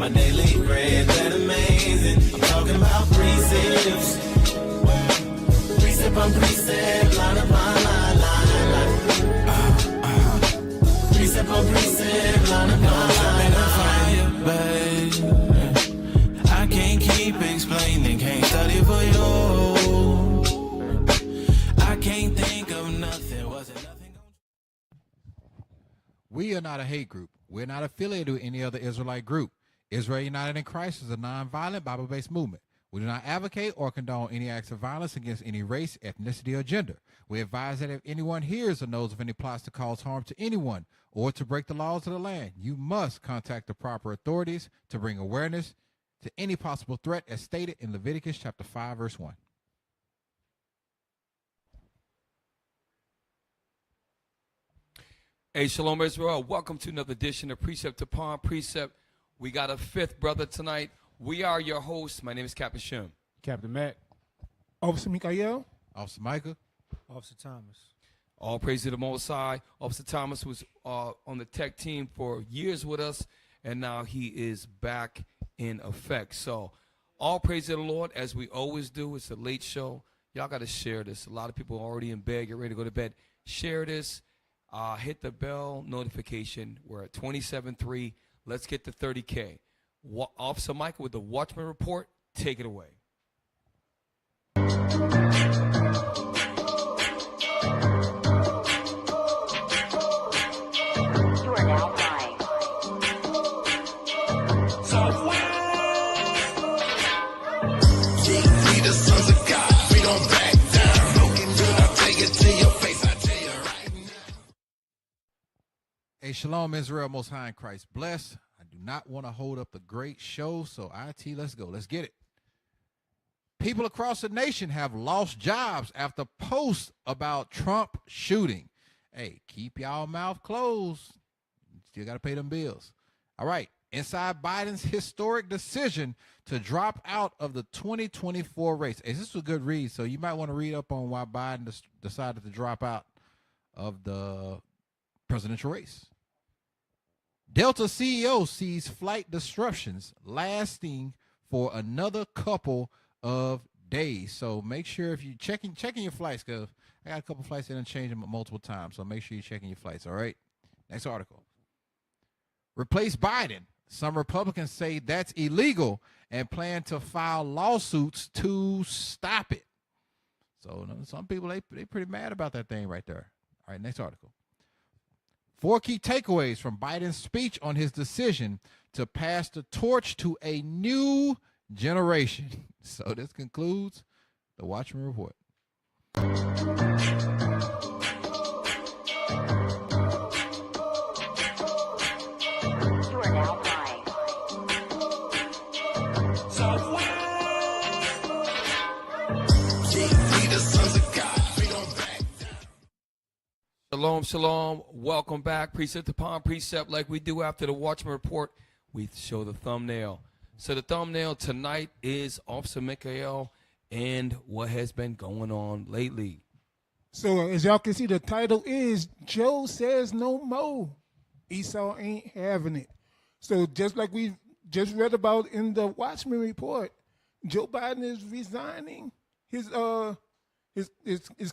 My daily bread, that amazing. I'm talking about precepts. Precept on precept, line upon line. Precept on precept, line upon line. Babe, I can't keep explaining, can't study for you. I can't think of nothing, wasn't nothing. We are not a hate group. We're not affiliated with any other Israelite group. Israel United in Christ is a nonviolent, Bible-based movement. We do not advocate or condone any acts of violence against any race, ethnicity, or gender. We advise that if anyone hears or knows of any plots to cause harm to anyone or to break the laws of the land, you must contact the proper authorities to bring awareness to any possible threat as stated in Leviticus chapter 5, verse 1. Hey, Shalom Israel. Welcome to another edition of Precept Upon Precept. We got a fifth brother tonight. We are your hosts. My name is Captain Shim. Captain Matt. Officer Mikha'el. Officer Micah. Officer Thomas. All praise to the Most High. Officer Thomas was on the tech team for years with us, and now he is back in effect. So all praise to the Lord, as we always do. It's a late show. Y'all got to share this. A lot of people are already in bed, get ready to go to bed. Share this. Hit the bell notification. We're at 27.3. Let's get to 30K. Officer Michael with the Watchman Report. Take it away. You are now live. We the sons of God. We don't back down. Smoking good. I'll take it to your face. I tell you right now. Hey, Shalom Israel, Most High in Christ. Bless. I do not want to hold up the great show, so IT, let's go. Let's get it. People across the nation have lost jobs after posts about Trump shooting. Hey, keep y'all mouth closed. Still got to pay them bills. All right. Inside Biden's historic decision to drop out of the 2024 race. Hey, this is a good read, so you might want to read up on why Biden decided to drop out of the presidential race. Delta CEO sees flight disruptions lasting for another couple of days. So make sure if you're checking your flights, because I got a couple flights that didn't change them multiple times. So make sure you're checking your flights. All right. Next article. Replace Biden. Some Republicans say that's illegal and plan to file lawsuits to stop it. So some people, they pretty mad about that thing right there. All right. Next article. 4 key takeaways from Biden's speech on his decision to pass the torch to a new generation. So this concludes the Watchman Report. You are now live. We the sons of God. We don't back down. Shalom, shalom. Welcome back. Precept upon precept, like we do after the Watchman Report. We show the thumbnail. So the thumbnail tonight is Officer Mikha'el and what has been going on lately. So as y'all can see, the title is Joe Says No More. Esau ain't having it. So just like we just read about in the Watchman Report, Joe Biden is resigning his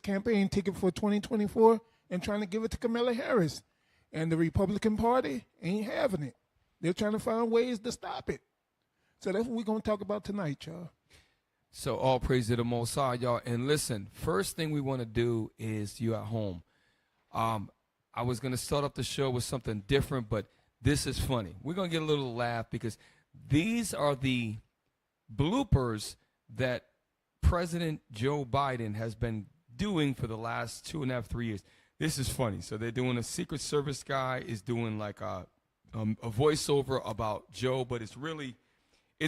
campaign ticket for 2024 and trying to give it to Kamala Harris. And the Republican Party ain't having it. They're trying to find ways to stop it. So that's what we're going to talk about tonight, y'all. So all praise to the Most High, y'all. And listen, first thing we want to do is you at home. I was going to start off the show with something different, but this is funny. We're going to get a little laugh because these are the bloopers that President Joe Biden has been doing for the last 2.5, 3 years. This is funny. So they're doing a Secret Service guy is doing like a voiceover about Joe, but it's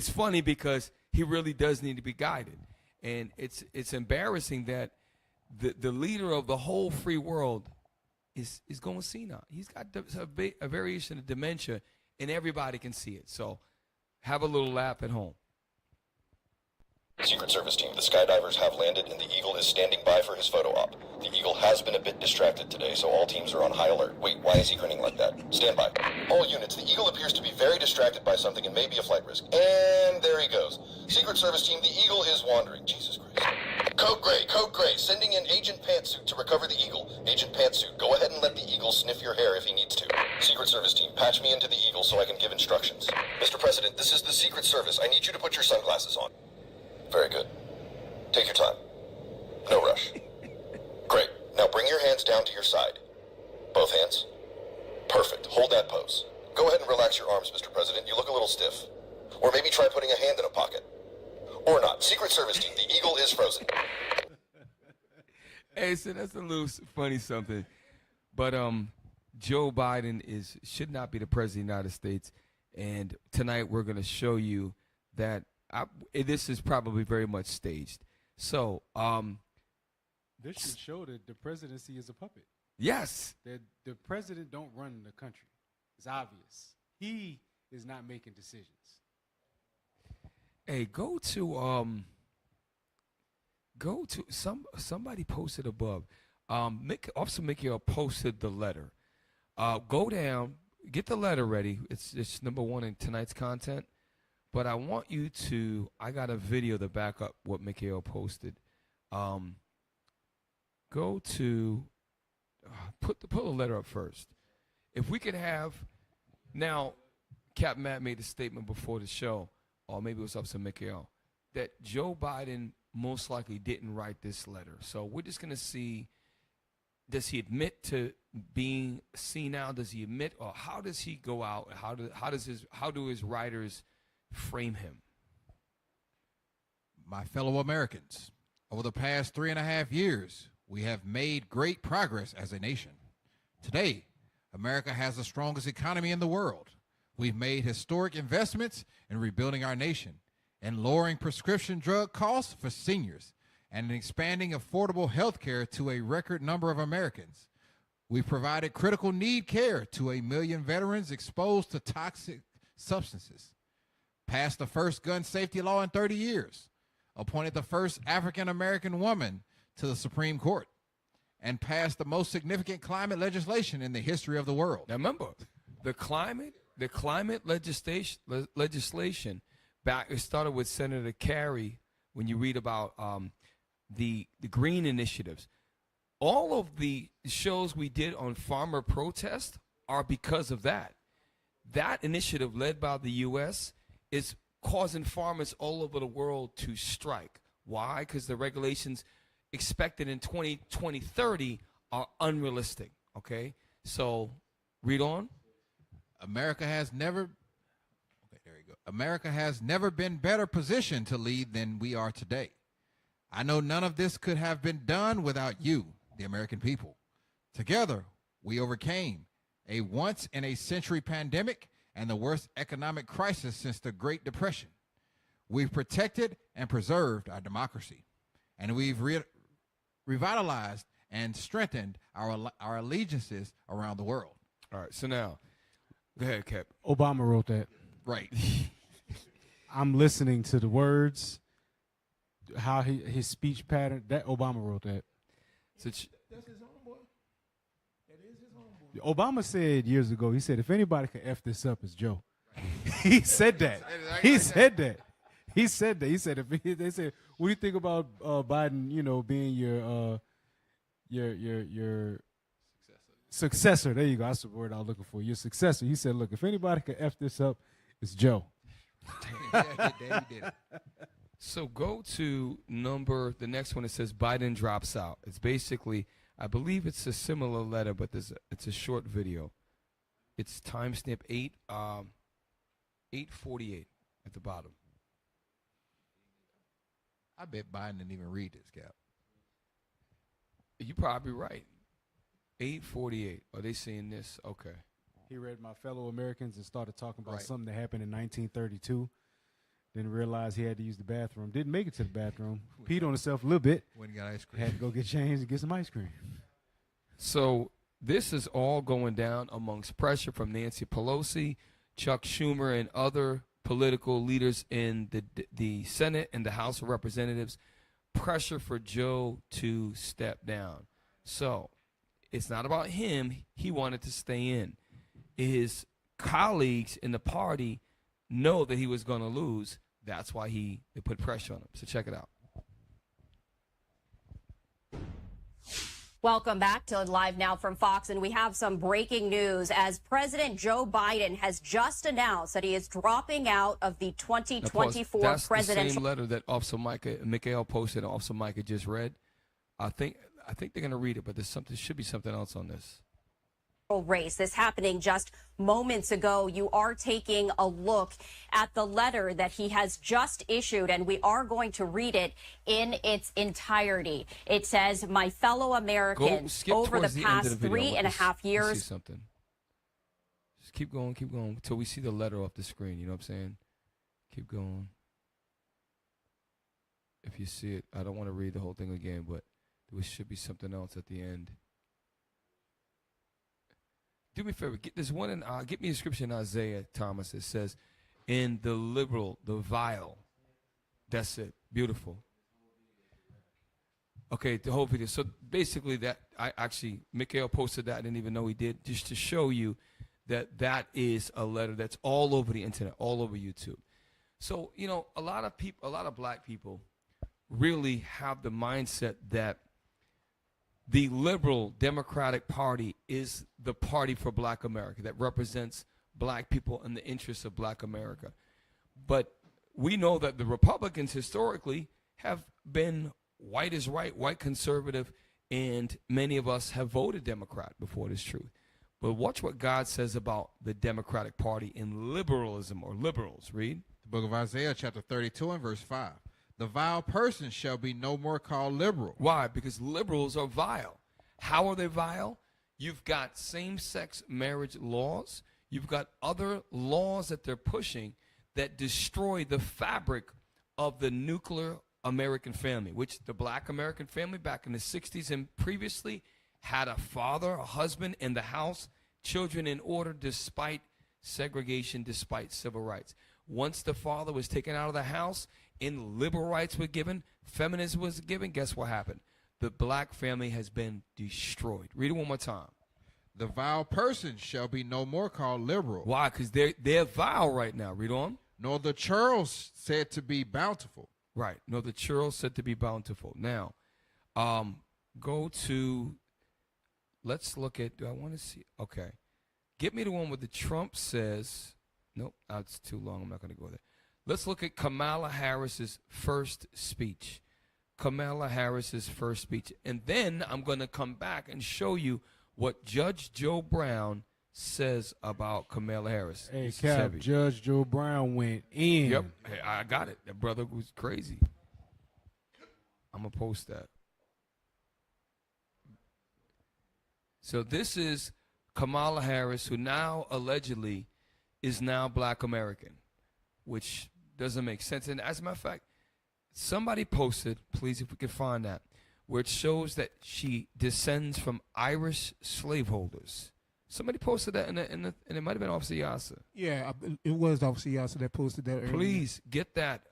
funny because he really does need to be guided. And it's embarrassing that the leader of the whole free world is going senile. He's got a variation of dementia, and everybody can see it. So have a little laugh at home. Secret Service team, the skydivers have landed and the Eagle is standing by for his photo op. The Eagle has been a bit distracted today, so all teams are on high alert. Wait, why is he grinning like that? Stand by. All units, the Eagle appears to be very distracted by something and may be a flight risk. And there he goes. Secret Service team, the Eagle is wandering. Jesus Christ. Code Gray, sending in Agent Pantsuit to recover the Eagle. Agent Pantsuit, go ahead and let the Eagle sniff your hair if he needs to. Secret Service team, patch me into the Eagle so I can give instructions. Mr. President, this is the Secret Service. I need you to put your sunglasses on. Very good. Take your time. No rush. Great. Now bring your hands down to your side. Both hands. Perfect. Hold that pose. Go ahead and relax your arms, Mr. President. You look a little stiff. Or maybe try putting a hand in a pocket. Or not. Secret Service team, the Eagle is frozen. Hey, so that's a little funny something. But Joe Biden should not be the president of the United States. And tonight we're going to show you that this is probably very much staged. So, this should show that the presidency is a puppet. yes, That the president don't run the country. It's obvious. He is not making decisions. hey, go to somebody posted above. Officer Mikha'el posted the letter. Go down, get the letter ready. It's number one in tonight's content. But I want you to, I got a video to back up what Mikha'el posted. Go to, put the letter up first. If we could have, now, Captain Matt made a statement before the show, or maybe it was Officer Mikha'el, that Joe Biden most likely didn't write this letter. So we're just going to see, does he admit to being senile? Does he admit, or how does he go out? How do his writers frame him? My fellow Americans, over the past 3.5 years, we have made great progress as a nation. Today, America has the strongest economy in the world. We've made historic investments in rebuilding our nation and lowering prescription drug costs for seniors and in expanding affordable health care to a record number of Americans. We've provided critical need care to 1 million veterans exposed to toxic substances, passed the first gun safety law in 30 years, appointed the first African-American woman to the Supreme Court, and passed the most significant climate legislation in the history of the world. Now remember, the climate legislation back, it started with Senator Kerry. When you read about the green initiatives, all of the shows we did on farmer protest are because of that. That initiative led by the U.S. is causing farmers all over the world to strike. Why? Because the regulations expected in 2030 are unrealistic. Okay, so read on. America has never been better positioned to lead than we are today. I know none of this could have been done without you, the American people. Together, we overcame a once-in-a-century pandemic and the worst economic crisis since the Great Depression. We've protected and preserved our democracy, and we've revitalized and strengthened our allegiances around the world. All right, so now, go ahead, Cap. Obama wrote that. Right. I'm listening to the words, how his speech pattern. That Obama wrote that. So That's his homeboy. That is his homeboy. Obama said years ago, he said, if anybody can F this up, it's Joe. He said that. He said that. He said that. He said, they said, what do you think about Biden, being your successor? There you go. That's the word I was looking for. Your successor. He said, look, if anybody can F this up, it's Joe. Yeah, he did it. So go to the next one. It says Biden drops out. It's basically, I believe it's a similar letter, but it's a short video. It's timestamp 8:48 at the bottom. I bet Biden didn't even read this, Cap. You're probably right. 8:48. Are they seeing this? Okay. He read My Fellow Americans and started talking about Right. something that happened in 1932. Didn't realize he had to use the bathroom. Didn't make it to the bathroom. Peed on himself a little bit. When he got ice cream. Had to go get changed and get some ice cream. So this is all going down amongst pressure from Nancy Pelosi, Chuck Schumer, and other political leaders in the Senate and the House of Representatives pressure for Joe to step down. So it's not about him. He wanted to stay in. His colleagues in the party know that he was going to lose. That's why they put pressure on him. So check it out. Welcome back to Live Now from Fox, and we have some breaking news as President Joe Biden has just announced that he is dropping out of the 2024 That's presidential. the same letter that Officer Mikha'el posted and Officer Micah just read. I think they're going to read it, but should be something else on this. Race. This happening just moments ago. You are taking a look at the letter that he has just issued, and we are going to read it in its entirety. It says, "My fellow Americans, over the past 3.5 years." See something. Just keep going until we see the letter off the screen. You know what I'm saying? Keep going. If you see it, I don't want to read the whole thing again, but there should be something else at the end. Do me a favor, get this one, and get me a scripture in Isaiah, Thomas. It says, "In the liberal, the vile." That's it. Beautiful. Okay, the whole video. So basically, Mikha'el posted that. I didn't even know he did, just to show you that is a letter that's all over the internet, all over YouTube. So a lot of black people really have the mindset that the liberal Democratic Party is the party for black America that represents black people and the interests of black America. But we know that the Republicans historically have been white is right, white conservative, and many of us have voted Democrat before this truth. But watch what God says about the Democratic Party in liberalism or liberals. Read. The book of Isaiah, chapter 32 and verse 5. The vile person shall be no more called liberal. Why? Because liberals are vile. How are they vile? You've got same-sex marriage laws. You've got other laws that they're pushing that destroy the fabric of the nuclear American family, which the black American family back in the 60s and previously had a father, a husband in the house, children in order despite segregation, despite civil rights. Once the father was taken out of the house and liberal rights were given, feminism was given, guess what happened? The black family has been destroyed. Read it one more time. The vile person shall be no more called liberal. Why? Because they're vile right now. Read on. Nor the churls said to be bountiful. Right. Nor the churls said to be bountiful. Now, go to, let's look at, do I want to see? Okay. Get me the one where the Trump says, nope, that's too long. I'm not going to go there. Let's look at Kamala Harris's first speech. Kamala Harris's first speech. And then I'm going to come back and show you what Judge Joe Brown says about Kamala Harris. Hey, Cap, Judge Joe Brown went in. Yep, hey, I got it. That brother was crazy. I'm going to post that. So this is Kamala Harris, who now allegedly is now black American, which doesn't make sense. And as a matter of fact, somebody posted, please if we can find that, where it shows that she descends from Irish slaveholders. Somebody posted that, and it might have been Officer Yasser. Yeah, it was Officer Yasser that posted that earlier. Please get that.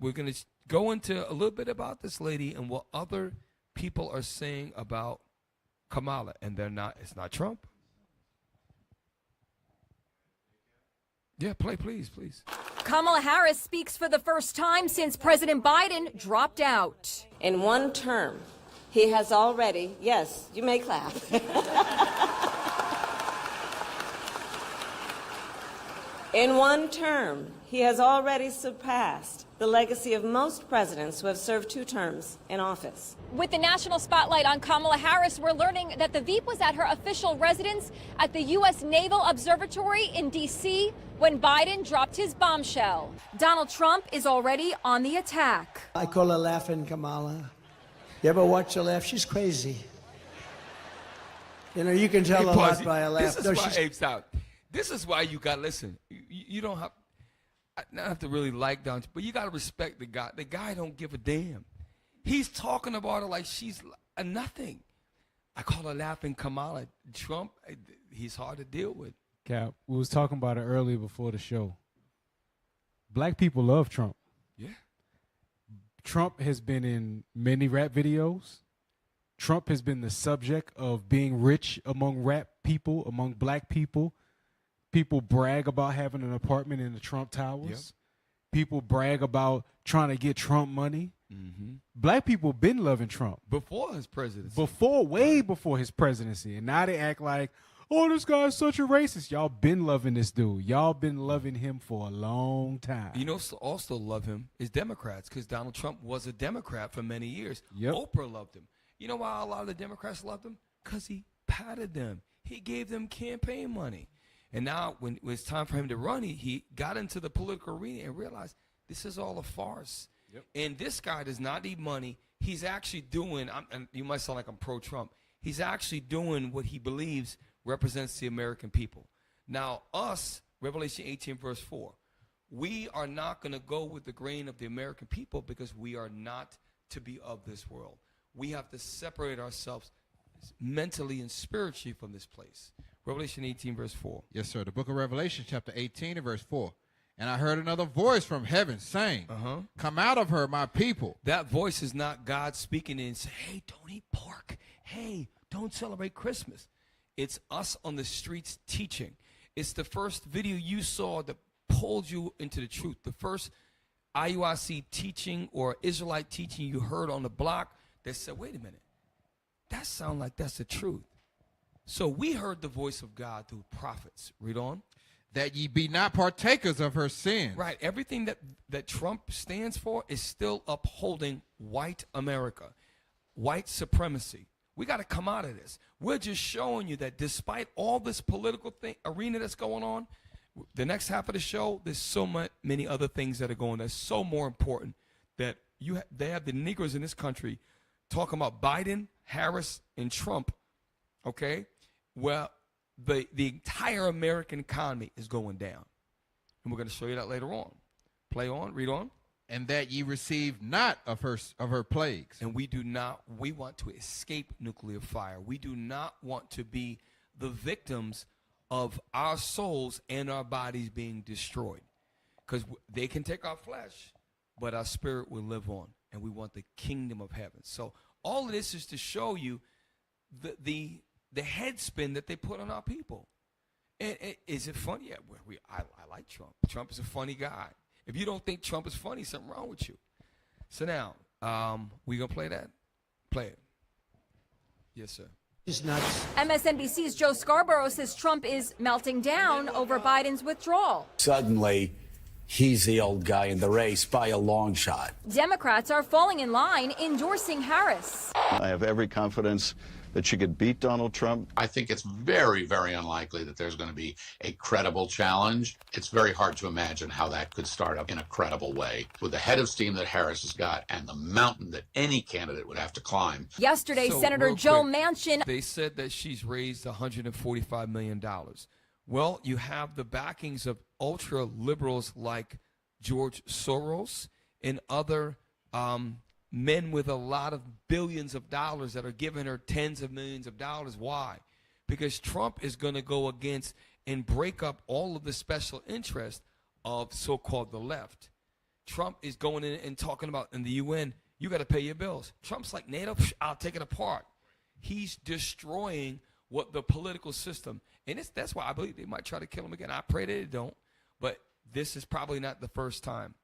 We're going to go into a little bit about this lady and what other people are saying about Kamala, and it's not Trump. Yeah, play, please. Kamala Harris speaks for the first time since President Biden dropped out. In one term, he has already, yes, you may clap. In one term, he has already surpassed the legacy of most presidents who have served 2 terms in office. With the national spotlight on Kamala Harris, we're learning that the Veep was at her official residence at the U.S. Naval Observatory in D.C. when Biden dropped his bombshell. Donald Trump is already on the attack. I call her Laughing Kamala. You ever watch her laugh? She's crazy. You know, you can tell a lot by her laugh. This is why apes out. This is why you got to listen. You don't have, not have to really like Donald, but you got to respect the guy. The guy don't give a damn. He's talking about her like she's a nothing. I call her Laughing Kamala. Trump, he's hard to deal with. Cap, we was talking about it earlier before the show. Black people love Trump. Yeah. Trump has been in many rap videos. Trump has been the subject of being rich among rap people, among black people. People brag about having an apartment in the Trump Towers. Yep. People brag about trying to get Trump money. Mm-hmm. Black people been loving Trump. Before his presidency. Way before his presidency. And now they act like, oh, this guy's such a racist. Y'all been loving this dude. Y'all been loving him for a long time. You know, also love him is Democrats, because Donald Trump was a Democrat for many years. Yep. Oprah loved him. You know why a lot of the Democrats loved him? Because he patted them. He gave them campaign money. And now when it was time for him to run, he got into the political arena and realized this is all a farce. Yep. And this guy does not need money. He's actually doing, and you might sound like I'm pro-Trump, he's actually doing what he believes represents the American people. Now, us, Revelation 18, verse 4, we are not going to go with the grain of the American people because we are not to be of this world. We have to separate ourselves mentally and spiritually from this place. Revelation 18, verse 4. Yes, sir. The book of Revelation, chapter 18 and verse 4. And I heard another voice from heaven saying, come out of her, my people. That voice is not God speaking and saying, hey, don't eat pork. Hey, don't celebrate Christmas. It's us on the streets teaching. It's the first video you saw that pulled you into the truth. The first IUIC teaching or Israelite teaching you heard on the block that said, wait a minute, that sounds like that's the truth. So we heard the voice of God through prophets. Read on. That ye be not partakers of her sins. Right. Everything that Trump stands for is still upholding white America, white supremacy. We got to come out of this. We're just showing you that despite all this political arena that's going on, the next half of the show, there's so many other things that are going on that's so more important that they have the Negroes in this country talking about Biden, Harris, and Trump, okay? Well, the entire American economy is going down. And we're going to show you that later on. Play on, read on. And that ye receive not of her plagues. And we want to escape nuclear fire. We do not want to be the victims of our souls and our bodies being destroyed. Because they can take our flesh, but our spirit will live on. And we want the kingdom of heaven. So all of this is to show you the head spin that they put on our people. And is it funny? Yeah, I like Trump. Trump is a funny guy. If you don't think Trump is funny, something wrong with you. So now, we going to play that? Play it. Yes, sir. It's nuts. MSNBC's Joe Scarborough says Trump is melting down over Biden's withdrawal. Suddenly, he's the old guy in the race by a long shot. Democrats are falling in line, endorsing Harris. I have every confidence that she could beat Donald Trump. I think it's very, very unlikely that there's going to be a credible challenge. It's very hard to imagine how that could start up in a credible way. With the head of steam that Harris has got and the mountain that any candidate would have to climb. Yesterday, So, Senator real Joe quick, Manchin. They said that she's raised $145 million. Well, you have the backings of ultra liberals like George Soros and other men with a lot of billions of dollars that are giving her tens of millions of dollars. Why? Because Trump is going to go against and break up all of the special interests of so-called the left. Trump is going in and talking about in the UN, you got to pay your bills. Trump's like, NATO, I'll take it apart. He's destroying what the political system, and that's why I believe they might try to kill him again. I pray that they don't, but this is probably not the first time.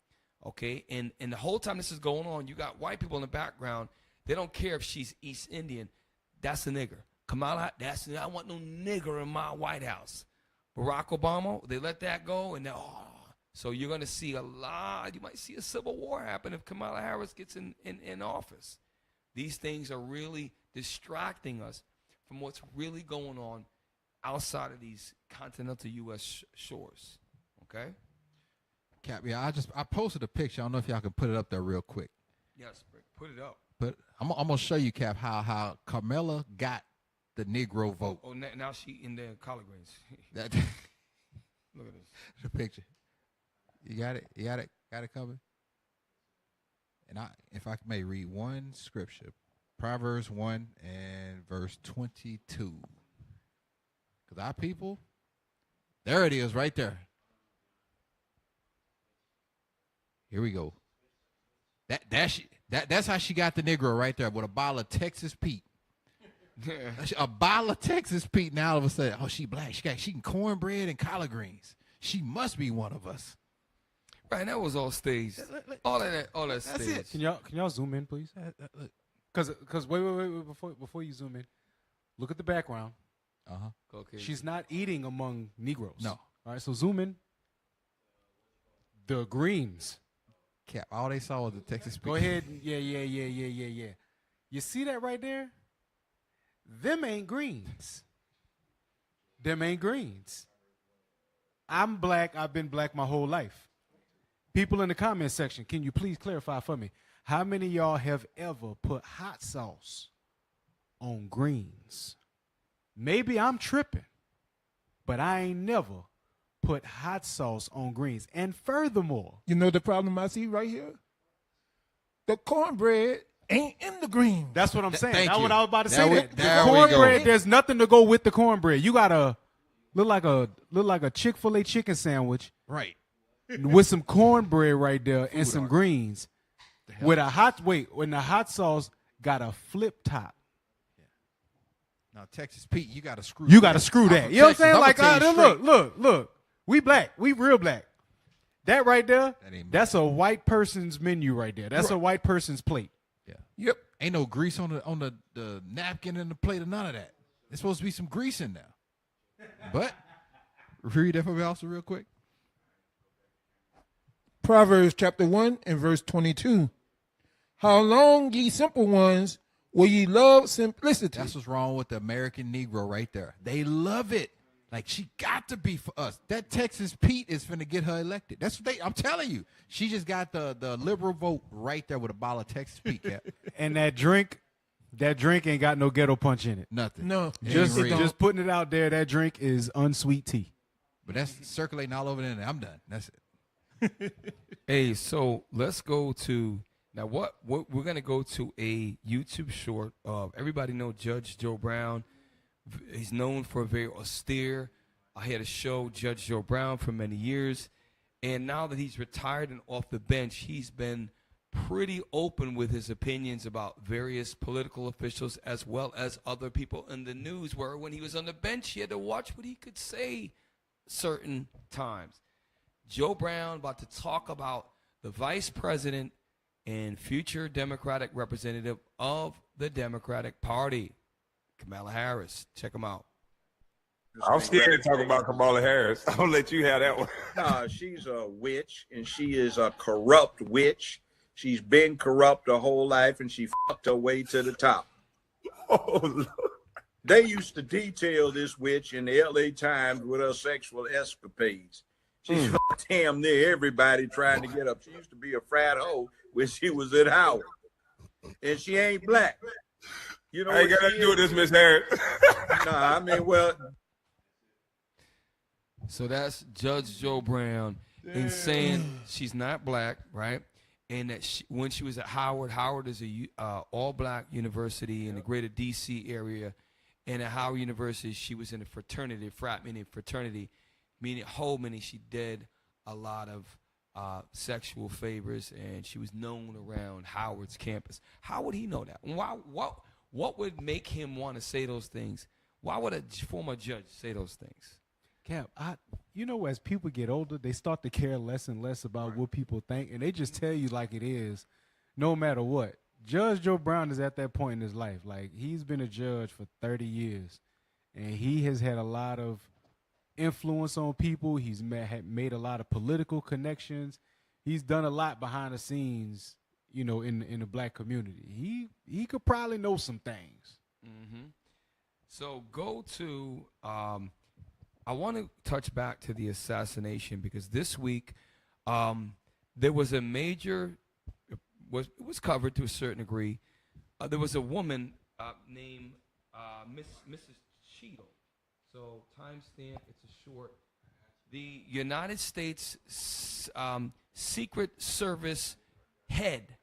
Okay, and the whole time this is going on, you got white people in the background. They don't care if she's East Indian. That's a nigger. Kamala, I want no nigger in my White House. Barack Obama, they let that go, and so you're going to see a lot. You might see a civil war happen if Kamala Harris gets in office. These things are really distracting us from what's really going on outside of these continental U.S. shores. Okay. Cap, yeah, I posted a picture. I don't know if y'all can put it up there real quick. Yes, put it up. But I'm going to show you, Cap, how Kamala got the Negro vote. Oh, now she in the collard greens. That Look at this. the picture. You got it? You got it? Got it covered? And if I may read one scripture, Proverbs 1 and verse 22. Because our people, there it is right there. Here we go. That's how she got the Negro right there with a bottle of Texas Pete. A bottle of Texas Pete. Now all of a sudden, oh, she black. She can cornbread and collard greens. She must be one of us. Right, that was all staged. All that staged. it. Can y'all zoom in, please? Because wait, before you zoom in, look at the background. Okay. She's not eating among Negroes. No. All right, so zoom in. The greens. Cap. All they saw was the Texas Pete. Go ahead. Yeah. You see that right there? Them ain't greens. Them ain't greens. I'm black. I've been black my whole life. People in the comment section, can you please clarify for me? How many of y'all have ever put hot sauce on greens? Maybe I'm tripping, but I ain't never put hot sauce on greens. And furthermore, You know the problem I see right here? The cornbread ain't in the green. that's what I'm saying. thank That's you. what I was about to There say. we- The there we cornbread, go. there's nothing to go with the cornbread. You gotta look like a Chick-fil-A chicken sandwich Right. with some cornbread right there and some greens. With a when the hot sauce got a flip top. Now Texas Pete, you got to screw. You got to screw that. You know what I'm saying? I'ma Like, tell you look. We black. We real black. That right there, ain't that's a white person's menu right there. That's a white person's plate. Yeah. Yep. Ain't no grease on the napkin and the plate or none of that. There's supposed to be some grease in there. But read that for me also real quick. Proverbs chapter 1 and verse 22. How long, ye simple ones, will ye love simplicity? That's what's wrong with the American Negro right there. They love it. Like, she got to be for us. That Texas Pete is finna get her elected. That's what I'm telling you. She just got the liberal vote right there with a bottle of Texas Pete, Cap. And that drink ain't got no ghetto punch in it. Nothing. No. Just putting it out there, that drink is unsweet tea. But that's circulating all over there. I'm done. That's it. Hey, so let's go to now. What we're gonna go to a YouTube short of everybody know Judge Joe Brown. He's known for a very austere. I had a show Judge Joe Brown for many years, and now that he's retired and off the bench, he's been pretty open with his opinions about various political officials as well as other people in the news. Where when he was on the bench, he had to watch what he could say certain times. Joe Brown about to talk about the vice president and future Democratic representative of the Democratic Party, Kamala Harris. Check him out. I'm scared to talk about Kamala Harris. I'll let you have that one. Nah, she's a witch, and she is a corrupt witch. She's been corrupt her whole life, and she fucked her way to the top. Oh, Lord. They used to detail this witch in the LA Times with her sexual escapades. She's damn near everybody trying to get up. She used to be a frat hoe when she was at Howard. And she ain't black. You know I ain't got nothing to do with this, Miss Harris. Nah, I mean, well. So that's Judge Joe Brown in saying she's not black, right? And that when she was at Howard, Howard is a all-black university in the greater D.C. area. And at Howard University, she was in a fraternity, frat meaning fraternity, meaning whole, meaning she did a lot of sexual favors, and she was known around Howard's campus. How would he know that? What would make him want to say those things? Why would a former judge say those things? Cap, as people get older, they start to care less and less about what people think, and they just tell you like it is, no matter what. Judge Joe Brown is at that point in his life. Like, he's been a judge for 30 years, and he has had a lot of influence on people. He's made a lot of political connections. He's done a lot behind the scenes, in the black community. He could probably know some things. Mm-hmm. So go to, I want to touch back to the assassination, because this week there was a major, it was covered to a certain degree. There was a woman named Mrs. Cheadle. So timestamp, it's a short. The United States Secret Service head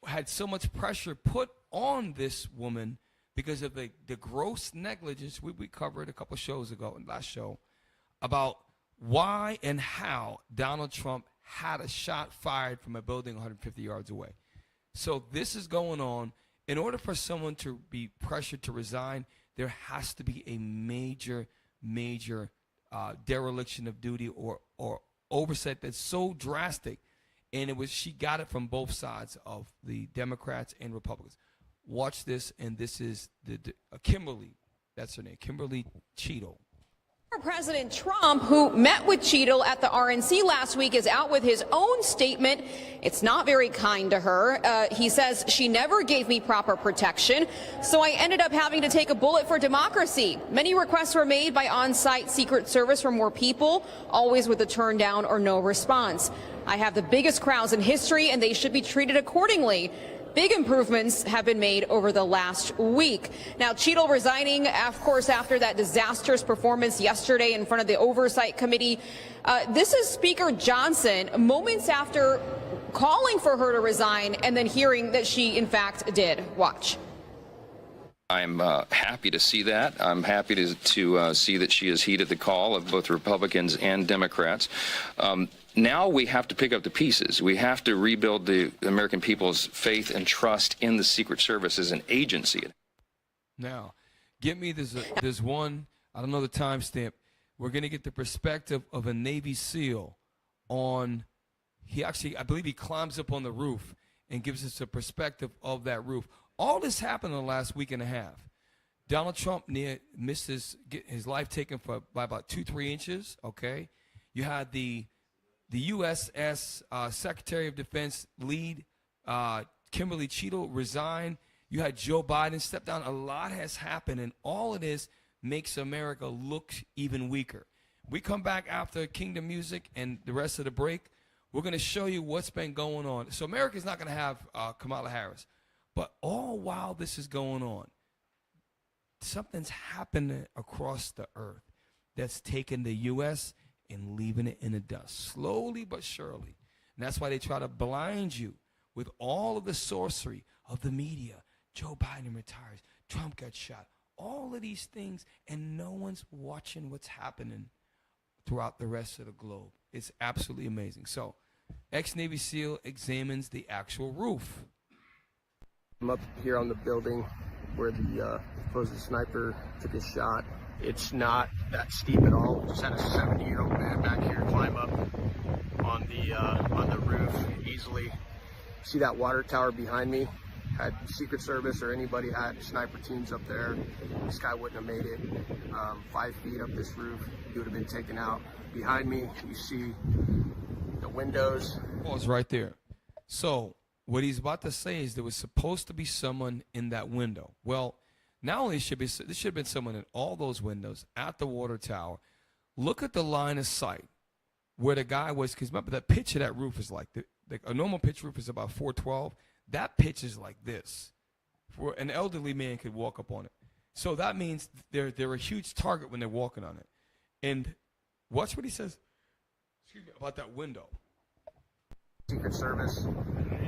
had so much pressure put on this woman because of the gross negligence we covered a couple shows ago in last show about why and how Donald Trump had a shot fired from a building 150 yards away. So this is going on. In order for someone to be pressured to resign, there has to be a major dereliction of duty or oversight that's so drastic. And she got it from both sides of the Democrats and Republicans. Watch this, and this is Kimberly. That's her name, Kimberly Cheadle. President Trump, who met with Cheadle at the RNC last week, is out with his own statement. It's not very kind to her. He says, she never gave me proper protection, so I ended up having to take a bullet for democracy. Many requests were made by on-site Secret Service for more people, always with a turn down or no response. I have the biggest crowds in history, and they should be treated accordingly. Big improvements have been made over the last week. Now, Cheadle resigning, of course, after that disastrous performance yesterday in front of the Oversight Committee. This is Speaker Johnson, moments after calling for her to resign and then hearing that she, in fact, did. Watch. I'm happy to see that. I'm happy to see that she has heeded the call of both Republicans and Democrats. Now we have to pick up the pieces. We have to rebuild the American people's faith and trust in the Secret Service as an agency. Now, get me this one, I don't know the timestamp. We're going to get the perspective of a Navy SEAL on, I believe he climbs up on the roof and gives us a perspective of that roof. All this happened in the last week and a half. Donald Trump missed his life taken by about 2-3 inches, okay? You had the USS Secretary of Defense lead, Kimberly Cheadle, resign. You had Joe Biden step down. A lot has happened, and all it is makes America look even weaker. We come back after Kingdom Music and the rest of the break. We're going to show you what's been going on. So America's not going to have Kamala Harris. But all while this is going on, something's happening across the earth that's taken the U.S. and leaving it in the dust, slowly but surely. And that's why they try to blind you with all of the sorcery of the media. Joe Biden retires, Trump got shot, all of these things, and no one's watching what's happening throughout the rest of the globe. It's absolutely amazing. So, ex-Navy SEAL examines the actual roof. I'm up here on the building where the supposed sniper took his shot. It's not that steep at all. Just had a 70-year-old man back here climb up on the roof easily. See that water tower behind me? Had Secret Service or anybody had sniper teams up there, this guy wouldn't have made it. 5 feet up this roof, he would have been taken out. Behind me, you see the windows. Oh, it's right there. So what he's about to say is there was supposed to be someone in that window. Well, not only there should have been someone in all those windows at the water tower. Look at the line of sight where the guy was, because remember that pitch of that roof is like, a normal pitch roof is about 412. That pitch is like this. For an elderly man could walk up on it. So that means they're a huge target when they're walking on it. And watch what he says about that window. Secret Service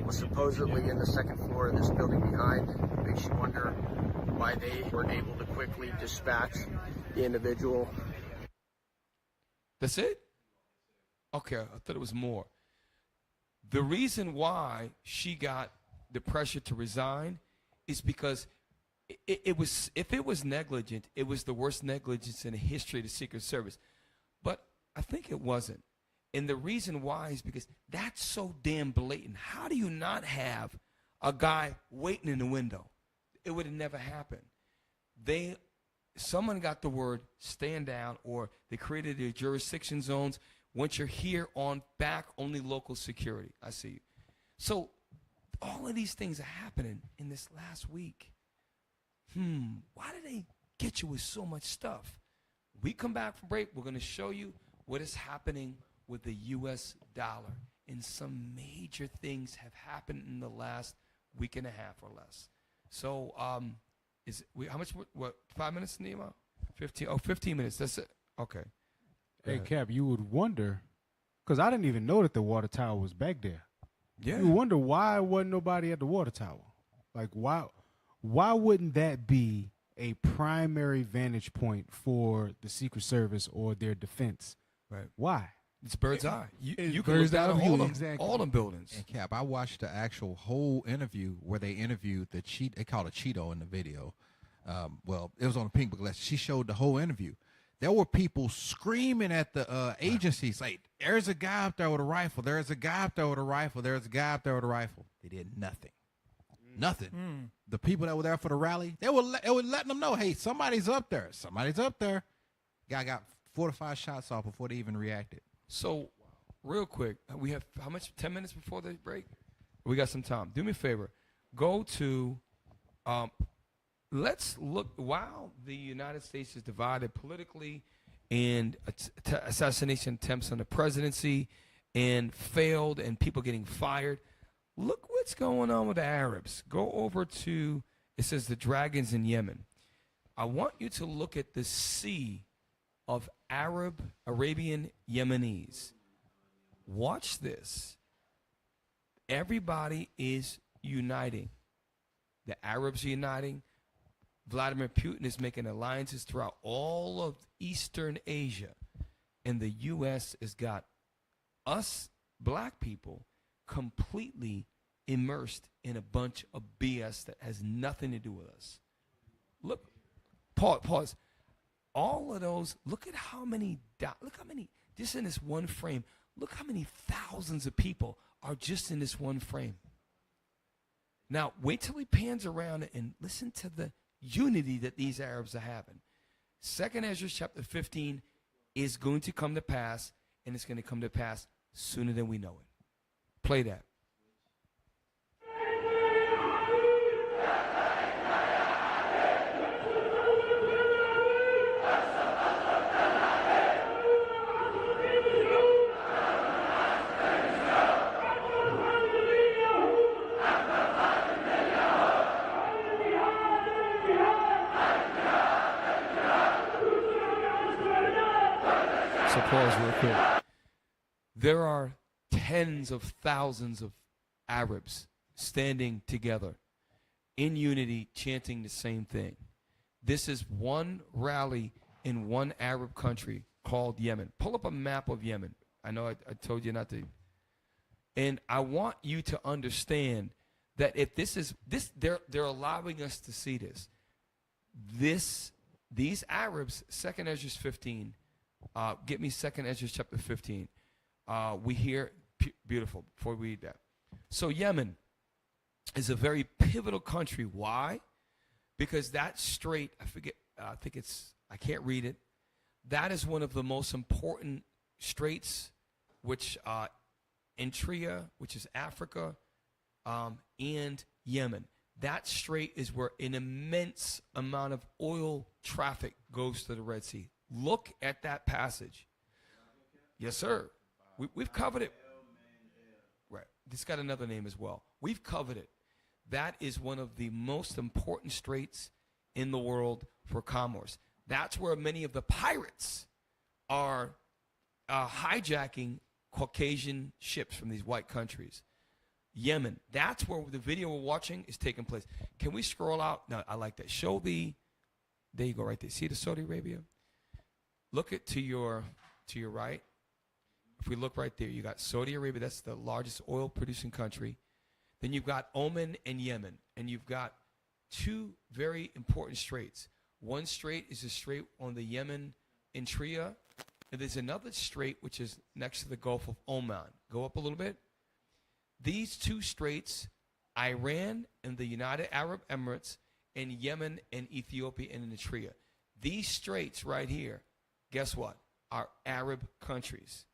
was supposedly in the second floor of this building behind. Makes you wonder why they weren't able to quickly dispatch the individual. That's it? Okay, I thought it was more. The reason why she got the pressure to resign is because it was, if it was negligent, it was the worst negligence in the history of the Secret Service. But I think it wasn't. And the reason why is because that's so damn blatant. How do you not have a guy waiting in the window? It would have never happened. Someone got the word stand down, or they created their jurisdiction zones. Once you're here on back, only local security. I see you. So all of these things are happening in this last week. Why do they get you with so much stuff? We come back from break. We're going to show you what is happening with the U.S. dollar. And some major things have happened in the last week and a half or less. So how much, what, 5 minutes, Nima? 15? Oh, 15 minutes. That's it. Okay. Hey, Cap, you would wonder, because I didn't even know that the water tower was back there. Yeah. You wonder why wasn't nobody at the water tower? Like, why wouldn't that be a primary vantage point for the Secret Service or their defense? Right. Why? It's bird's eye. You can look bird's eye down view, all them, exactly. all them buildings. And Cap, I watched the actual whole interview where they interviewed the they called it Cheeto in the video. Well, it was on a pink book list. She showed the whole interview. There were people screaming at the agencies, like, there's a guy up there with a rifle. There's a guy up there with a rifle. There's a guy up there with a rifle. They did nothing. Nothing. The people that were there for the rally, they were letting them know, hey, somebody's up there. Somebody's up there. Guy got 4 to 5 shots off before they even reacted. So, real quick, we have how much? 10 minutes before the break? We got some time. Do me a favor. Go to, let's look, while the United States is divided politically and assassination attempts on the presidency and failed and people getting fired, look what's going on with the Arabs. Go over to, it says the dragons in Yemen. I want you to look at the sea of Arabian Yemenis. Watch this. Everybody is uniting. The Arabs are uniting. Vladimir Putin is making alliances throughout all of Eastern Asia. And the U.S. has got us black people completely immersed in a bunch of BS that has nothing to do with us. Look, pause. All of those, look at how many, just in this one frame, look how many thousands of people are just in this one frame. Now, wait till he pans around and listen to the unity that these Arabs are having. 2nd Esdras chapter 15 is going to come to pass, and it's going to come to pass sooner than we know it. Play that. Pause real quick. There are tens of thousands of Arabs standing together in unity, chanting the same thing. This is one rally in one Arab country called Yemen. Pull up a map of Yemen. I know I told you not to. And I want you to understand that if they're allowing us to see this. These Arabs, 2nd Esdras 15. Get me 2nd Esdras chapter 15. We hear, beautiful, before we read that. So Yemen is a very pivotal country. Why? Because that strait, I can't read it. That is one of the most important straits, which Eritrea, which is Africa, and Yemen. That strait is where an immense amount of oil traffic goes to the Red Sea. Look at that passage. Yes, sir. We've covered it. Right. It's got another name as well. We've covered it. That is one of the most important straits in the world for commerce. That's where many of the pirates are hijacking Caucasian ships from these white countries. Yemen. That's where the video we're watching is taking place. Can we scroll out? No, I like that. Show the, there you go right there. See the Saudi Arabia? Look at to your right. If we look right there, you got Saudi Arabia. That's the largest oil producing country. Then you've got Oman and Yemen. And you've got two very important straits. One strait is a strait on the Yemen Eritrea. And there's another strait which is next to the Gulf of Oman. Go up a little bit. These two straits, Iran and the United Arab Emirates, and Yemen and Ethiopia and Eritrea. These straits right here, guess what, are Arab countries.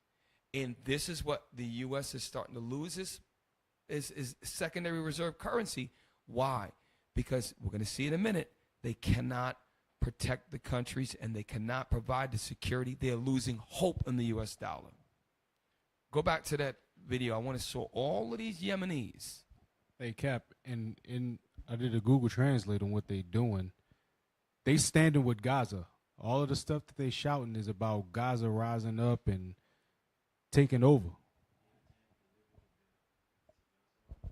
And this is what the U.S. is starting to lose is secondary reserve currency. Why? Because we're going to see in a minute, they cannot protect the countries and they cannot provide the security. They're losing hope in the U.S. dollar. Go back to that video. I want to show all of these Yemenis. Hey, Cap, and I did a Google Translate on what they doing. They standing with Gaza. All of the stuff that they shouting is about Gaza rising up and taking over.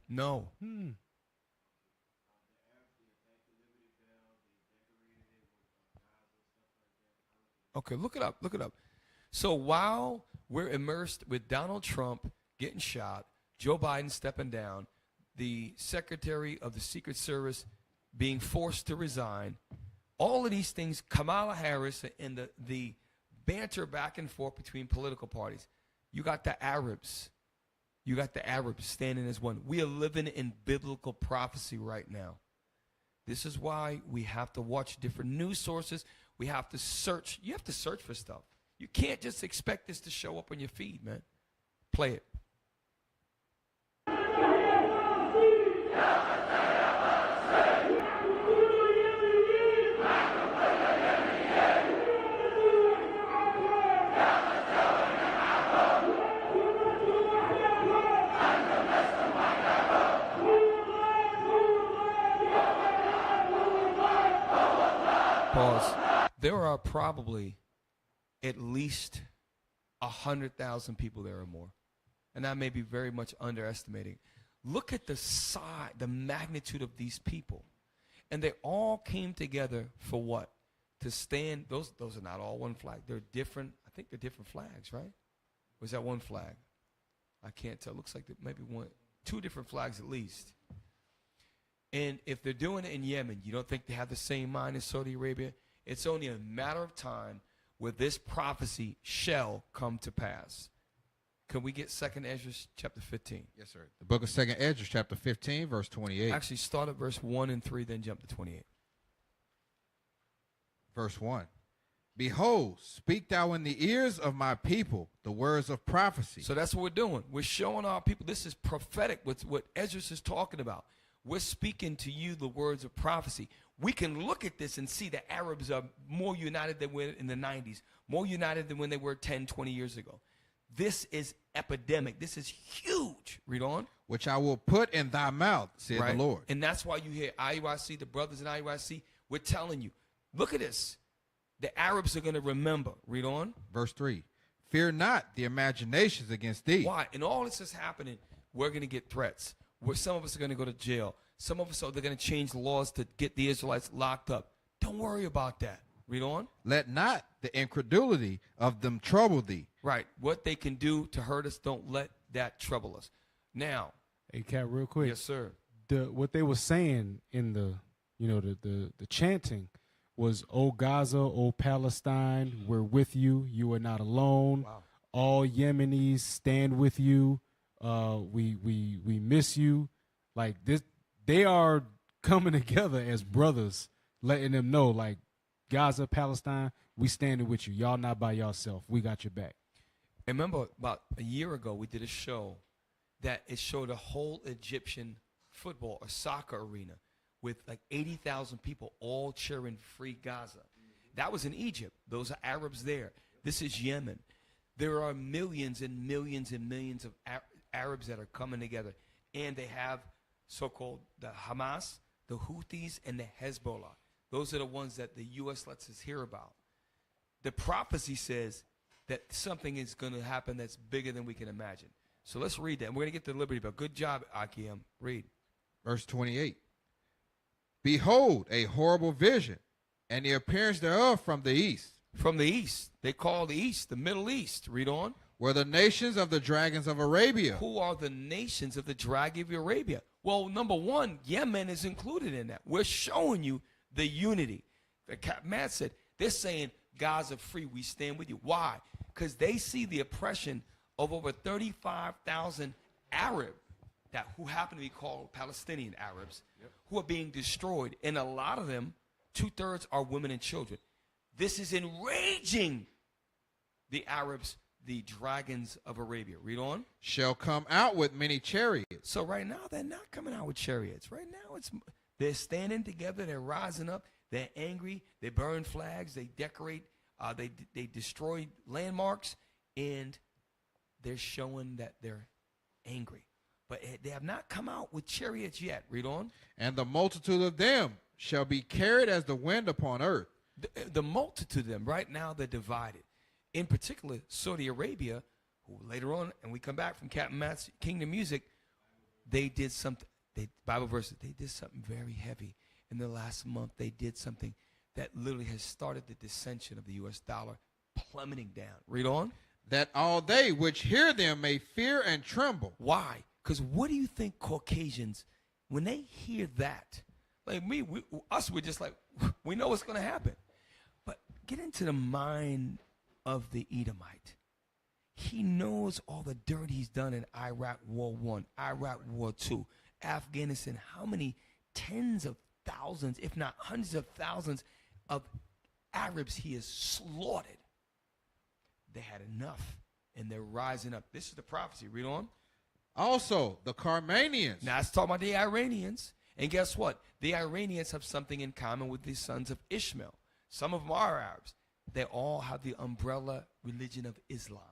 No. Okay, look it up. Look it up. So while we're immersed with Donald Trump getting shot, Joe Biden stepping down, the Secretary of the Secret Service being forced to resign, all of these things, Kamala Harris and the banter back and forth between political parties. You got the Arabs. You got the Arabs standing as one. We are living in biblical prophecy right now. This is why we have to watch different news sources. We have to search. You have to search for stuff. You can't just expect this to show up on your feed, man. Play it. Pause. There are probably at least 100,000 people there or more. And I may be very much underestimating. Look at the size, the magnitude of these people. And they all came together for what? To stand, those are not all one flag. They're different, I think they're different flags, right? Or is that one flag? I can't tell. Looks like maybe two different flags at least. And if they're doing it in Yemen, you don't think they have the same mind as Saudi Arabia? It's only a matter of time where this prophecy shall come to pass. Can we get 2nd Esdras chapter 15? Yes, sir. The book of 2nd Esdras chapter 15, verse 28. Actually, start at verse 1 and 3, then jump to 28. Verse 1. Behold, speak thou in the ears of my people the words of prophecy. So that's what we're doing. We're showing our people. This is prophetic, what Esdras is talking about. We're speaking to you the words of prophecy. We can look at this and see the Arabs are more united than we were in the 90s, more united than when they were 10, 20 years ago. This is epidemic. This is huge. Read on. Which I will put in thy mouth, said the Lord. And that's why you hear IUIC, the brothers in IUIC, we're telling you, look at this. The Arabs are going to remember. Read on. Verse 3. Fear not the imaginations against thee. Why? And all this is happening, we're going to get threats. Where some of us are going to go to jail. Some of us they're going to change laws to get the Israelites locked up. Don't worry about that. Read on. Let not the incredulity of them trouble thee. Right. What they can do to hurt us, don't let that trouble us. Now. Hey, Cat, real quick. Yes, sir. What they were saying in the chanting was, "O Gaza, O Palestine, we're with you. You are not alone. Wow. All Yemenis stand with you. We miss you." Like this, they are coming together as brothers, letting them know, like, Gaza, Palestine, we standing with you. Y'all not by yourself. We got your back. And remember, about a year ago, we did a show that it showed a whole Egyptian football or soccer arena with like 80,000 people all cheering free Gaza. That was in Egypt. Those are Arabs there. This is Yemen. There are millions and millions and millions of Arabs that are coming together. And they have so-called the Hamas, the Houthis, and the Hezbollah. Those are the ones that the U.S. lets us hear about. The prophecy says that something is going to happen that's bigger than we can imagine. So let's read that. And we're going to get to the Liberty Bell. Good job, Akiem. Read. Verse 28. Behold, a horrible vision, and the appearance thereof from the east. From the east. They call the east the Middle East. Read on. Were the nations of the dragons of Arabia. Who are the nations of the dragon of Arabia? Well, number one, Yemen is included in that. We're showing you the unity. Matt said, they're saying, Gaza free, we stand with you. Why? Because they see the oppression of over 35,000 Arab, who happen to be called Palestinian Arabs, who are being destroyed. And a lot of them, 2/3 are women and children. This is enraging the Arabs, the dragons of Arabia. Read on. Shall come out with many chariots. So right now, they're not coming out with chariots. Right now, they're standing together. They're rising up. They're angry. They burn flags. They decorate. They destroy landmarks. And they're showing that they're angry. But they have not come out with chariots yet. Read on. And the multitude of them shall be carried as the wind upon earth. The multitude of them, right now, they're divided. In particular, Saudi Arabia, who later on, and we come back from Captain Matt's Kingdom Music, they did something, Bible verses, they did something very heavy. In the last month, they did something that literally has started the dissension of the U.S. dollar plummeting down. Read on. That all they which hear them may fear and tremble. Why? Because what do you think Caucasians, when they hear that, like me, we're just like, we know what's going to happen. But get into the mind of the Edomite. He knows all the dirt he's done in Iraq War I, Iraq War II, Afghanistan, how many tens of thousands, if not hundreds of thousands of Arabs he has slaughtered. They had enough, and they're rising up. This is the prophecy. Read on. Also, the Carmanians. Now, it's talking about the Iranians. And guess what? The Iranians have something in common with the sons of Ishmael. Some of them are Arabs. They all have the umbrella religion of Islam.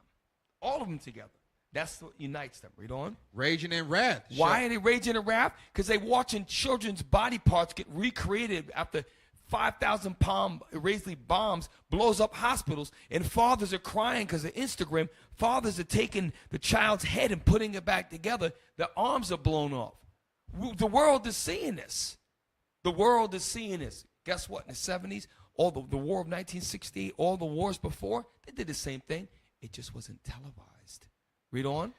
All of them together. That's what unites them. Read on. Raging in wrath. Why are they raging in wrath? Because they're watching children's body parts get recreated after 5,000-pound Israeli bombs blows up hospitals, and fathers are crying because of Instagram. Fathers are taking the child's head and putting it back together. Their arms are blown off. The world is seeing this. The world is seeing this. Guess what? In the 70s, all the war of 1968, all the wars before, they did the same thing. It just wasn't televised. Read on.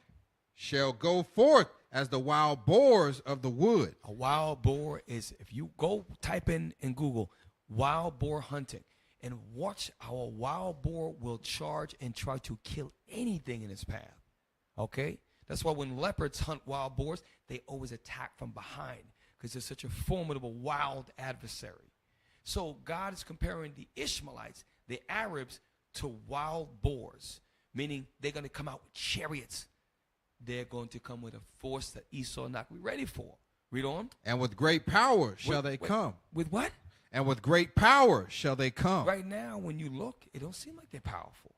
Shall go forth as the wild boars of the wood. A wild boar is, if you go type in Google, wild boar hunting, and watch how a wild boar will charge and try to kill anything in its path. Okay? That's why when leopards hunt wild boars, they always attack from behind because they're such a formidable wild adversary. So God is comparing the Ishmaelites, the Arabs, to wild boars, meaning they're going to come out with chariots. They're going to come with a force that Esau not be ready for. Read on. And with great power shall they come. With what? And with great power shall they come. Right now, when you look, it don't seem like they're powerful.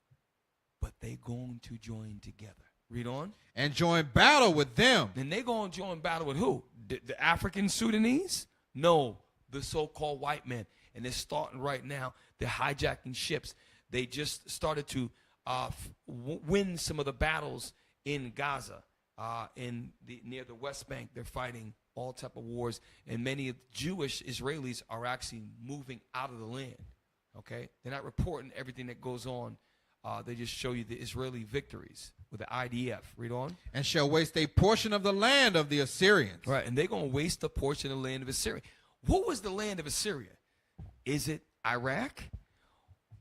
But they're going to join together. Read on. And join battle with them. And they're going to join battle with who? The African Sudanese? No, the so-called white men. And they're starting right now. They're hijacking ships. They just started to win some of the battles in Gaza, near the West Bank. They're fighting all type of wars, and many Jewish Israelis are actually moving out of the land. Okay, they're not reporting everything that goes on. They just show you the Israeli victories with the IDF. Read on. And shall waste a portion of the land of the Assyrians. Right, and they're going to waste a portion of the land of Assyria. What was the land of Assyria? Is it Iraq?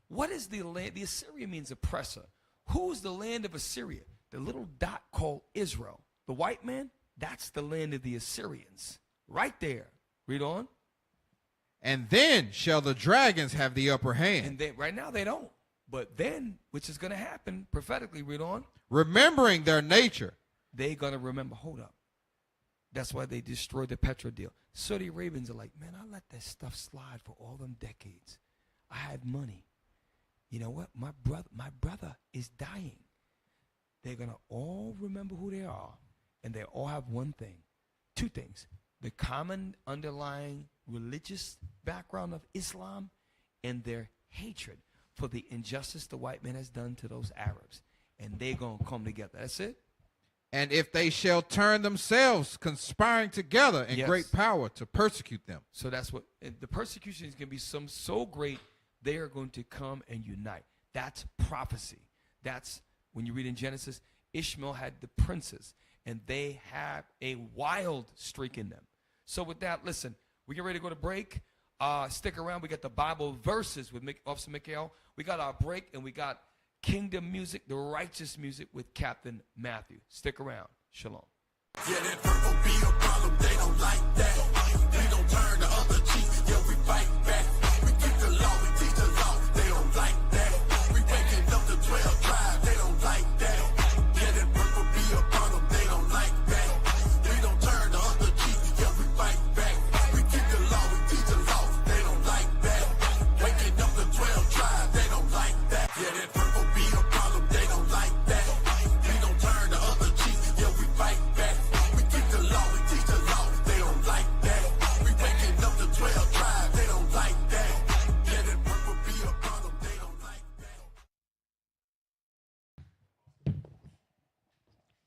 What is the land? The Assyria means oppressor. Who's the land of Assyria? The little dot called Israel. The white man, that's the land of the Assyrians. Right there. Read on. And then shall the dragons have the upper hand. And then, right now they don't. But then, which is going to happen prophetically, read on. Remembering their nature. They're going to remember, hold up. That's why they destroyed the Petrodollar deal. Saudi Arabians are like, man, I let that stuff slide for all them decades. I had money. You know what? My brother is dying. They're going to all remember who they are, and they all have one thing, two things. The common underlying religious background of Islam and their hatred for the injustice the white man has done to those Arabs. And they're going to come together. That's it. And if they shall turn themselves, conspiring together in great power to persecute them. So that's what, the persecution is going to be so great, they are going to come and unite. That's prophecy. That's, when you read in Genesis, Ishmael had the princes, and they have a wild streak in them. So with that, listen, we get ready to go to break. Stick around. We got the Bible verses with Officer Mikha'el. We got our break, and we got kingdom music, the righteous music with Captain Matthew. Stick around. Shalom. Yeah, that purple be a problem. They don't like that. We don't turn the other cheek. Yeah, we fight back. We keep the law. We teach the law. They don't like that. We waking up the 12 tribes. They don't like that. Yeah, that purple be a problem. They don't like that. We don't turn the other cheek. Yeah, we fight back. We keep the law. We teach the law. They don't like that. Waking up the 12 tribes. They don't like that. Yeah, that purple be a problem. They don't like that. We don't turn the other cheek. Yeah, we fight back. We keep the law. We teach the law. They don't like that. We waking up the 12 tribes. They don't like that. Yeah, that purple be a problem. They don't like that.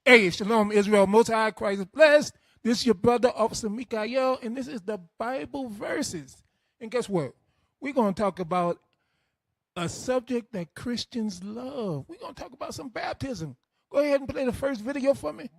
Hey, Shalom, Israel, Most High, Christ is blessed. This is your brother, Officer Mikha'el, and this is the Bible verses. And guess what? We're going to talk about a subject that Christians love. We're going to talk about some baptism. Go ahead and play the first video for me.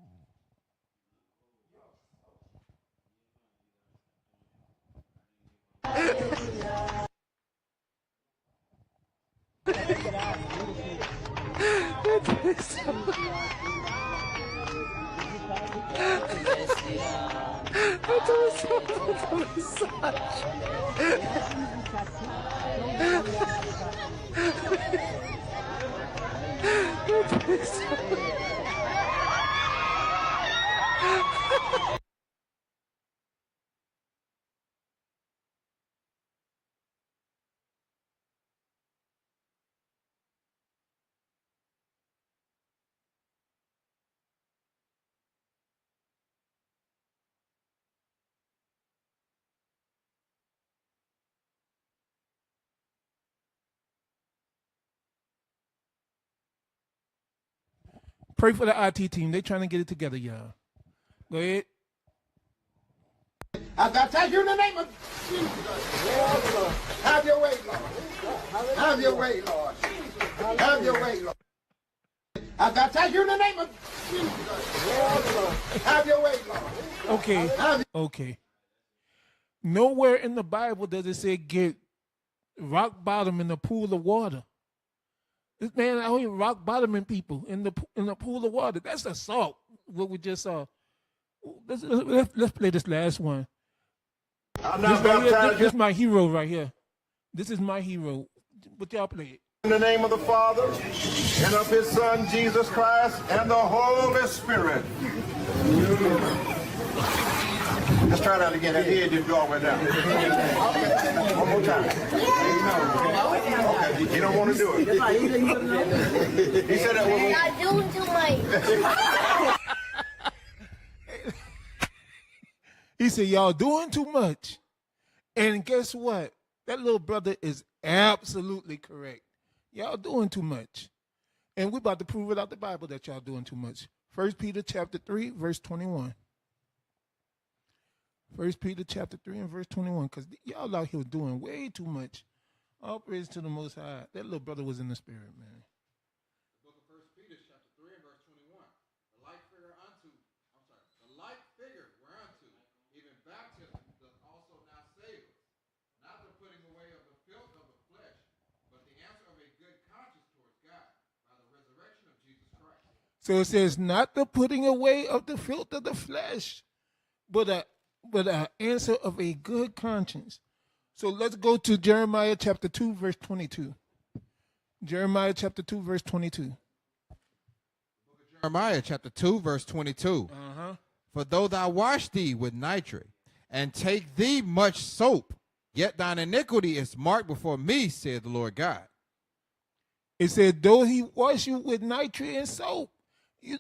Pray for the IT team. They're trying to get it together, y'all. Go ahead. I baptize you in the name of Jesus. Have your way, Lord. Have your way, Lord. Have your way, Lord. I baptize you in the name of Jesus. Have your way, Lord. Okay. Nowhere in the Bible does it say get rock bottom in the pool of water. This man out here rock bottoming people in the pool of water. That's assault. What we just saw. Let's play this last one. This is my hero right here. This is my hero. But y'all play it. In the name of the Father, and of his Son, Jesus Christ, and the Holy Spirit. Let's try that again. That head didn't go all the way down. One more time. Okay. You don't want to do it. He said that one. Not doing too much. He said, y'all doing too much. And guess what? That little brother is absolutely correct. Y'all doing too much. And we're about to prove it out the Bible that y'all doing too much. 1 Peter chapter 3, verse 21. 1 Peter chapter 3 and verse 21. Because y'all out here doing way too much. All praise to the Most High. That little brother was in the spirit, man. The book of 1 Peter chapter 3 and verse 21. The like figure whereunto even baptism does also now save us, not the putting away of the filth of the flesh, but the answer of a good conscience towards God by the resurrection of Jesus Christ. So it says, not the putting away of the filth of the flesh, but an answer of a good conscience. So let's go to Jeremiah chapter 2, verse 22. Jeremiah chapter 2, verse 22. Jeremiah chapter 2, verse 22. For though thou wash thee with nitrate, and take thee much soap, yet thine iniquity is marked before me, saith the Lord God. It said, though he wash you with nitrate and soap, you're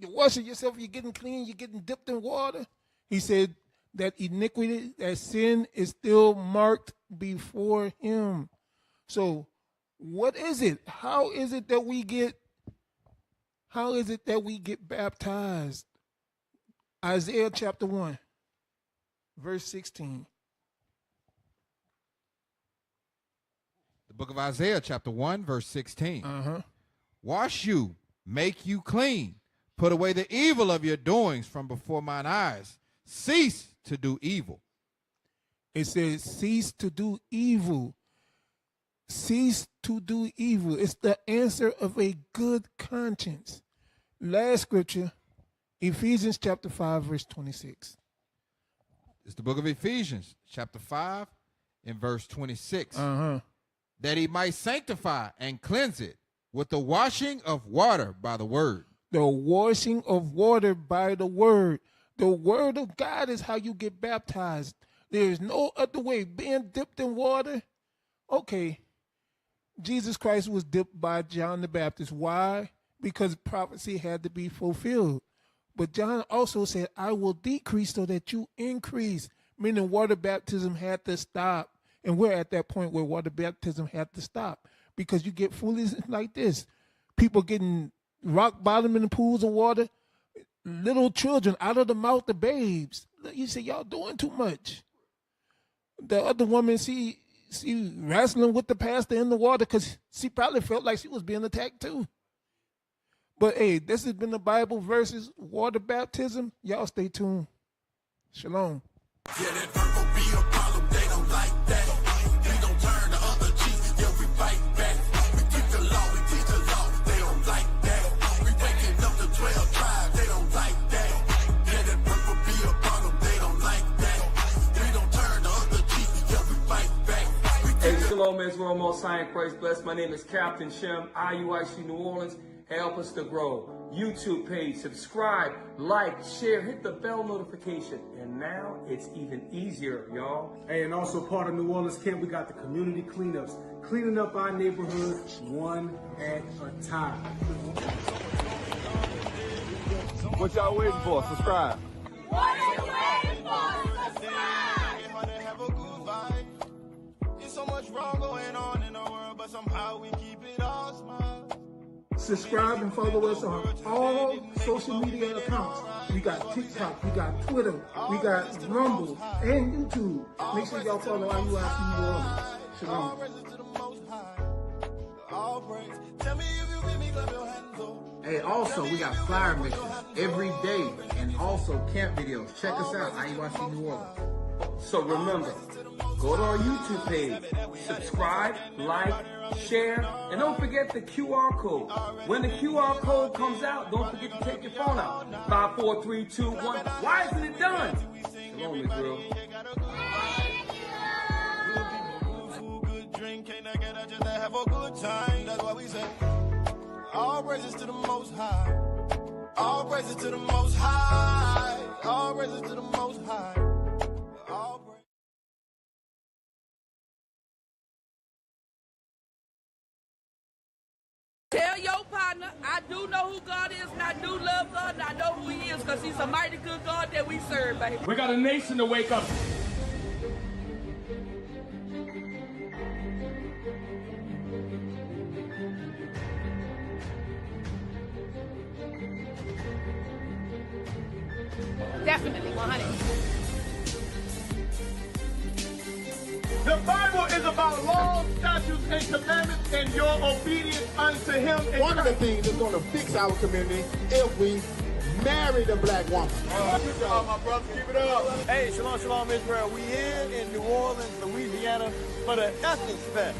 washing yourself, you're getting clean, you're getting dipped in water. He said that iniquity, that sin is still marked before him. So what is it? How is it that we get baptized? Isaiah chapter 1, verse 16. The book of Isaiah chapter 1, verse 16. Wash you, make you clean, put away the evil of your doings from before mine eyes. Cease to do evil. It says, cease to do evil. Cease to do evil. It's the answer of a good conscience. Last scripture, Ephesians chapter 5, verse 26. It's the book of Ephesians chapter 5 and verse 26. That he might sanctify and cleanse it with the washing of water by the word. The washing of water by the word. The word of God is how you get baptized. There is no other way. Being dipped in water. Okay. Jesus Christ was dipped by John the Baptist. Why? Because prophecy had to be fulfilled. But John also said, I will decrease so that you increase. Meaning water baptism had to stop. And we're at that point where water baptism had to stop. Because you get foolishness like this. People getting rock bottom in the pools of water. Little children out of the mouth of babes. You say, y'all doing too much. The other woman, she she wrestling with the pastor in the water because she probably felt like she was being attacked too. But hey, this has been the Bible versus water baptism. Y'all stay tuned. Shalom. Yeah, that purple be a problem, they don't like that. We don't turn the other cheek, yeah, we fight back. We keep the law, we teach the law, they don't like that. We waking up the 12 tribes, they don't like that. Yeah, that purple be a problem, they don't like that. We don't turn the other cheek, yeah, we fight back. Hey, shalom, Israel, Most High in Christ bless. My name is Captain Shem, IUIC New Orleans. Help us to grow. YouTube page, subscribe, like, share, hit the bell notification. And now it's even easier, y'all. Hey, and also part of New Orleans camp, we got the community cleanups, cleaning up our neighborhood one at a time. What y'all waiting for? Subscribe. What are you waiting for? Subscribe! Have a good vibe. There's so much wrong going on in the world, but somehow we keep it all smile. Subscribe and follow us on all social media accounts. We got TikTok, we got Twitter, we got Rumble, and YouTube. Make sure y'all follow IUIC New Orleans. Shalom. Hey, also, we got flyer missions every day and also camp videos. Check us out, IUIC New Orleans. So remember, go to our YouTube page, subscribe, like, share, and don't forget the QR code. When the QR code comes out, don't forget to take your phone out. 5, 4, 3, 2, 1. Why isn't it done? Shalom, Israel. Have a good time, that's what we say. All praises to the Most High. All praises to the Most High. All praises to the Most High. Tell your partner, I do know who God is, and I do love God, and I know who He is, because He's a mighty good God that we serve, baby. We got a nation to wake up. Definitely, 100. The Bible is about laws, statutes, and commandments, and your obedience unto Him. One of the things that's going to fix our community if we marry the black woman. Good job, my brother. Keep it up. Hey, shalom, shalom, Israel. We here in New Orleans, Louisiana, for the Ethics Fest.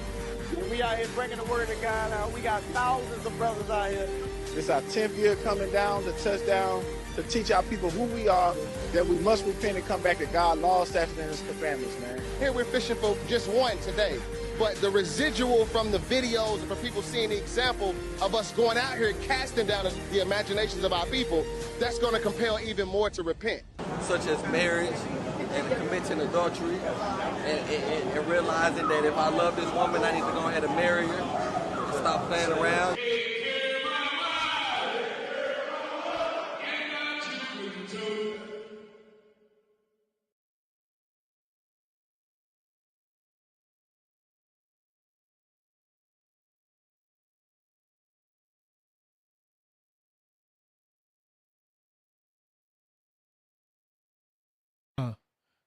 And we out here bringing the word of God out. We got thousands of brothers out here. It's our 10th year coming down to touchdown to teach our people who we are, that we must repent and come back to God, law, statutes, and His commandments, man. Here we're fishing for just one today, but the residual from the videos and from people seeing the example of us going out here casting down the imaginations of our people, that's going to compel even more to repent. Such as marriage and committing adultery and realizing that if I love this woman, I need to go ahead and marry her, stop playing around.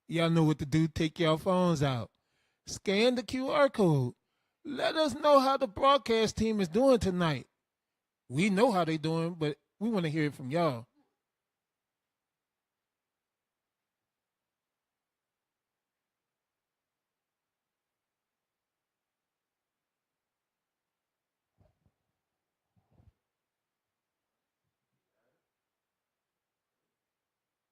Y'all know what to do. Take your phones out. Scan the QR code. Let us know how the broadcast team is doing tonight. We know how they're doing, but we want to hear it from y'all.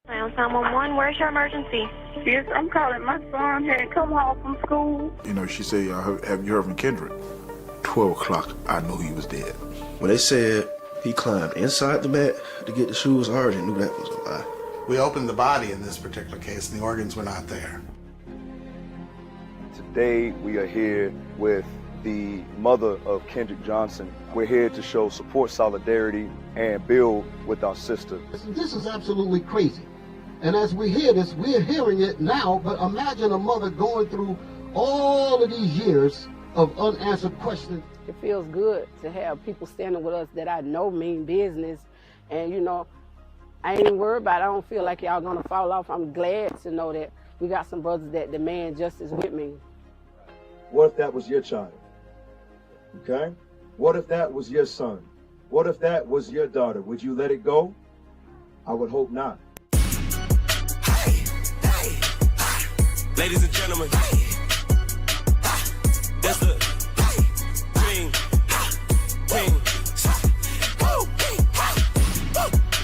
Dial 911, where's your emergency? Yes, I'm calling. My son had come home from school. You know, she said, have you heard from Kendrick? 12 o'clock, I knew he was dead. When they said he climbed inside the mat to get the shoes, I already knew that was a lie. We opened the body in this particular case, and the organs were not there. Today, we are here with the mother of Kendrick Johnson. We're here to show support, solidarity, and build with our sister. This is absolutely crazy. And as we hear this, we're hearing it now, but imagine a mother going through all of these years of unanswered questions. It feels good to have people standing with us that I know mean business. And, you know, I ain't even worried about it. I don't feel like y'all gonna fall off. I'm glad to know that we got some brothers that demand justice with me. What if that was your child? Okay? What if that was your son? What if that was your daughter? Would you let it go? I would hope not. Ladies and gentlemen, that's the king.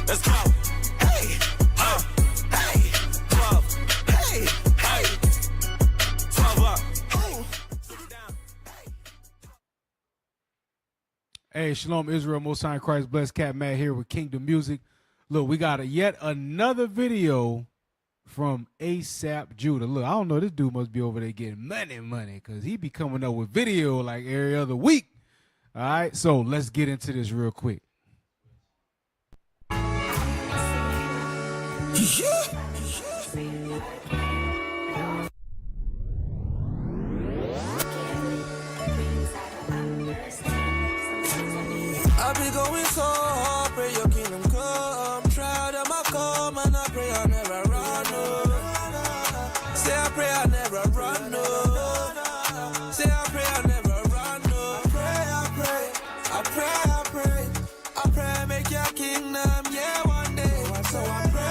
Let's go. Hey, 12. Hey, 12 up. Hey, Shalom Israel, Most High Christ, blessed Cat Matt here with Kingdom Music. Look, we got yet another video from ASAP Judah. Look, I don't know, this dude must be over there getting money, because he be coming up with video like every other week. All right, so let's get into this real quick. I be going so hard, pray your kingdom come. Try them I come and I pray I never run, no. Say I pray I never run, no. Say I pray I never run, no. I pray, make your kingdom, yeah, one day. So I pray,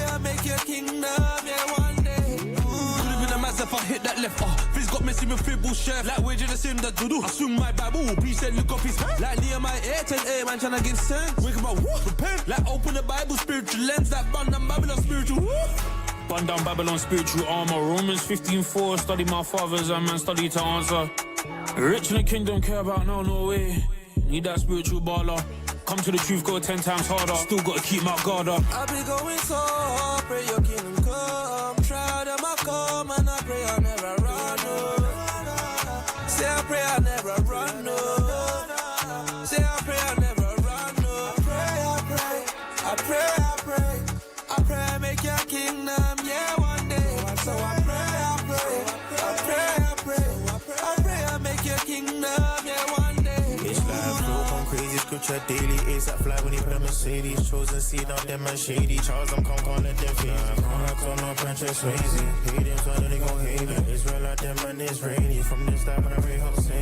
I make your kingdom, yeah, one day. Living a mass if I hit that left, Fizz got messy with Fibble chef. Like we're just in the doodoo. I swing my Bible, preset look up his hand. Like Nehemiah 8:10, man tryna get sent. Wake up, repent. Like open the Bible, spiritual lens. Like burn down Babylon, spiritual. Burn down Babylon, spiritual armor. Romans 15:4. Study my fathers and man study to answer. Rich in the kingdom, care about no way. Need that spiritual baller. Come to the truth, go 10 times harder. Still gotta keep my guard up. I be going so hard, pray your kingdom come. Try them I come and I pray I never run, no. Say I pray I never run, no. Say I pray I never run, no. I pray, make your kingdom, yeah, one day. So I pray, make your kingdom, yeah, one day. It's live, flow on crazy scripture daily. ASAP fly when he put a Mercedes. Chosen seed on them and shady. Charles, I'm calling them phasey. Corner, no Princess Swayze. Hate him, so they gon' hate me. Israel out them and it's rainy. From this time when I pray, hope save me.